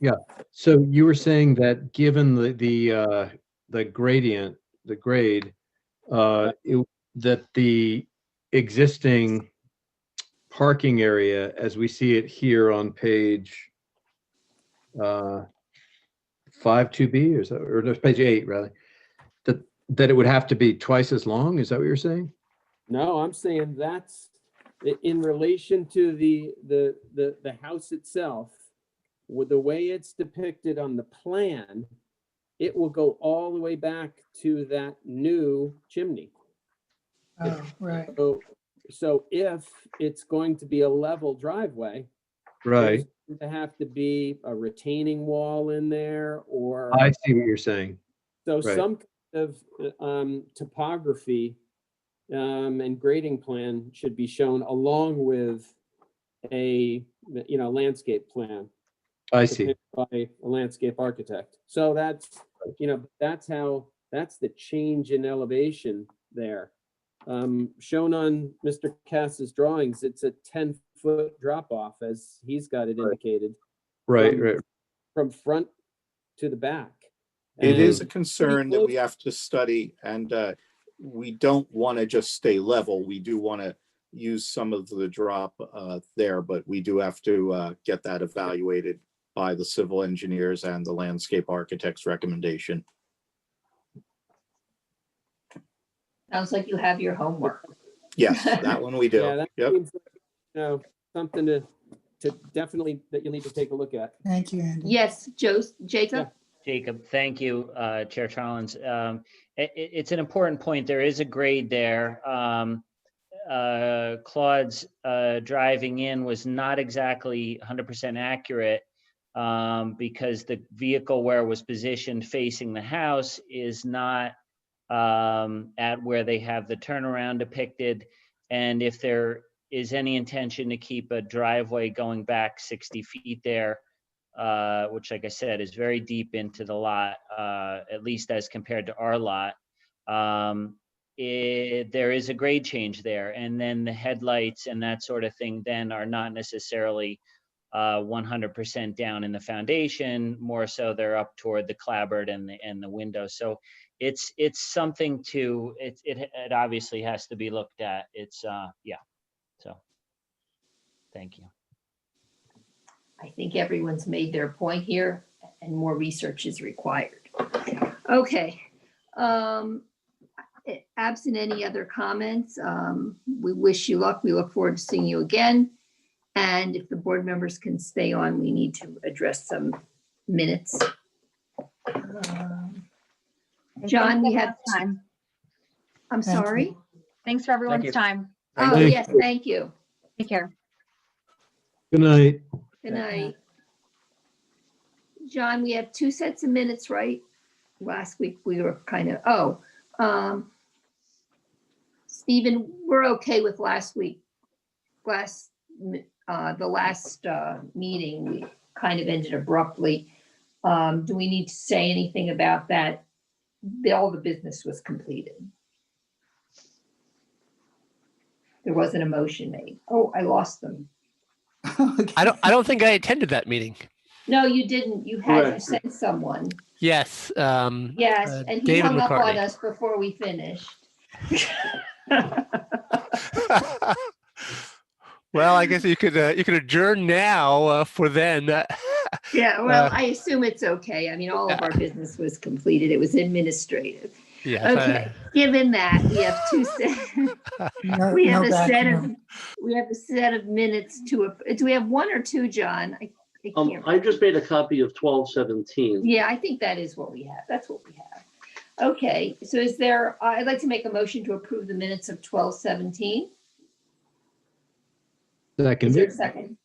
Yeah. So you were saying that given the gradient, the grade, that the existing parking area, as we see it here on page 5-2B, or no, page 8 rather, that it would have to be twice as long. Is that what you're saying? No, I'm saying that's in relation to the house itself, with the way it's depicted on the plan, it will go all the way back to that new chimney. Oh, right. So if it's going to be a level driveway, Right. there's going to have to be a retaining wall in there, or I see what you're saying. so Right. some kind of topography and grading plan should be shown along with a landscape plan. I see. By a landscape architect. So that's that's the change in elevation there. Shown on Mr. Cass's drawings, it's a 10-foot drop off as he's got it indicated. Right, from, right. From front to the back. It is a And concern that we have to study, and we don't want to just stay level. We do want to use some of the drop there, but we do have to get that evaluated by the civil engineers and the landscape architect's recommendation. Sounds like you have your homework. Yes, that one we do. yeah, that Yep. seems like, something to definitely that you'll need to take a look at. Thank you, Andy. Yes, Jacob? Jacob, thank you, Chair Collins. It's an important point. There is a grade there. Claude's driving in was not exactly 100% accurate because the vehicle where it was positioned facing the house is not at where they have the turnaround depicted. And if there is any intention to keep a driveway going back 60 feet there, which, like I said, is very deep into the lot, at least as compared to our lot, there is a grade change there. And then the headlights and that sort of thing then are not necessarily 100% down in the foundation, more so they're up toward the clapboard and the window. So it's something to, it obviously has to be looked at. It's, yeah, so thank you. I think everyone's made their point here and more research is required. Okay, Absent any other comments, we wish you luck. We look forward to seeing you again. And if the board members can stay on, we need to address some minutes. John, we have time. I'm Thank you. sorry. Thanks for everyone's you. time. Oh, you. yes, thank you. Take care. Good night. Good night. John, we have 2 sets of minutes, right? Last week we were kind of, Stephen, we're okay with last week. The last meeting, we kind of ended abruptly. Do we need to say anything about that? All the business was completed. There wasn't a motion made. Oh, I lost them. I don't think I attended that meeting. No, you didn't. You had to Correct. send someone. Yes. Yes, and he David hung up on McCartney. us before we finished. Well, I guess you could adjourn now for then. Yeah, well, I assume it's okay. I mean, all of our business was completed. It was administrative. Yes. Okay, given that, we have 2 sets. No, We have no a back set room. of minutes to, do we have 1 or 2, John? I can't. I just made a copy of 1217. Yeah, I think that is what we have. That's what we have. Okay, so is there, I'd like to make a motion to approve the minutes of 12:17. Is there a Second. second?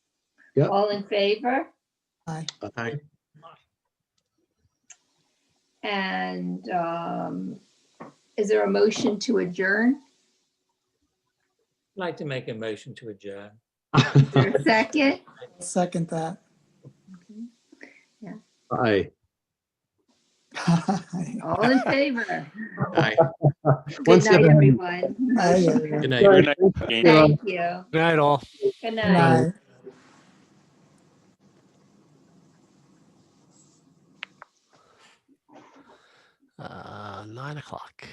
Yep. All in favor? Aye. And is there a motion to adjourn? I'd like to make a motion to adjourn. Is there a second? Second that. Aye. All in favor? One Good night, step ahead. everyone. Aye. Good night. Good night. Thank you. Good night, all. Good Good night. night. 9 o'clock.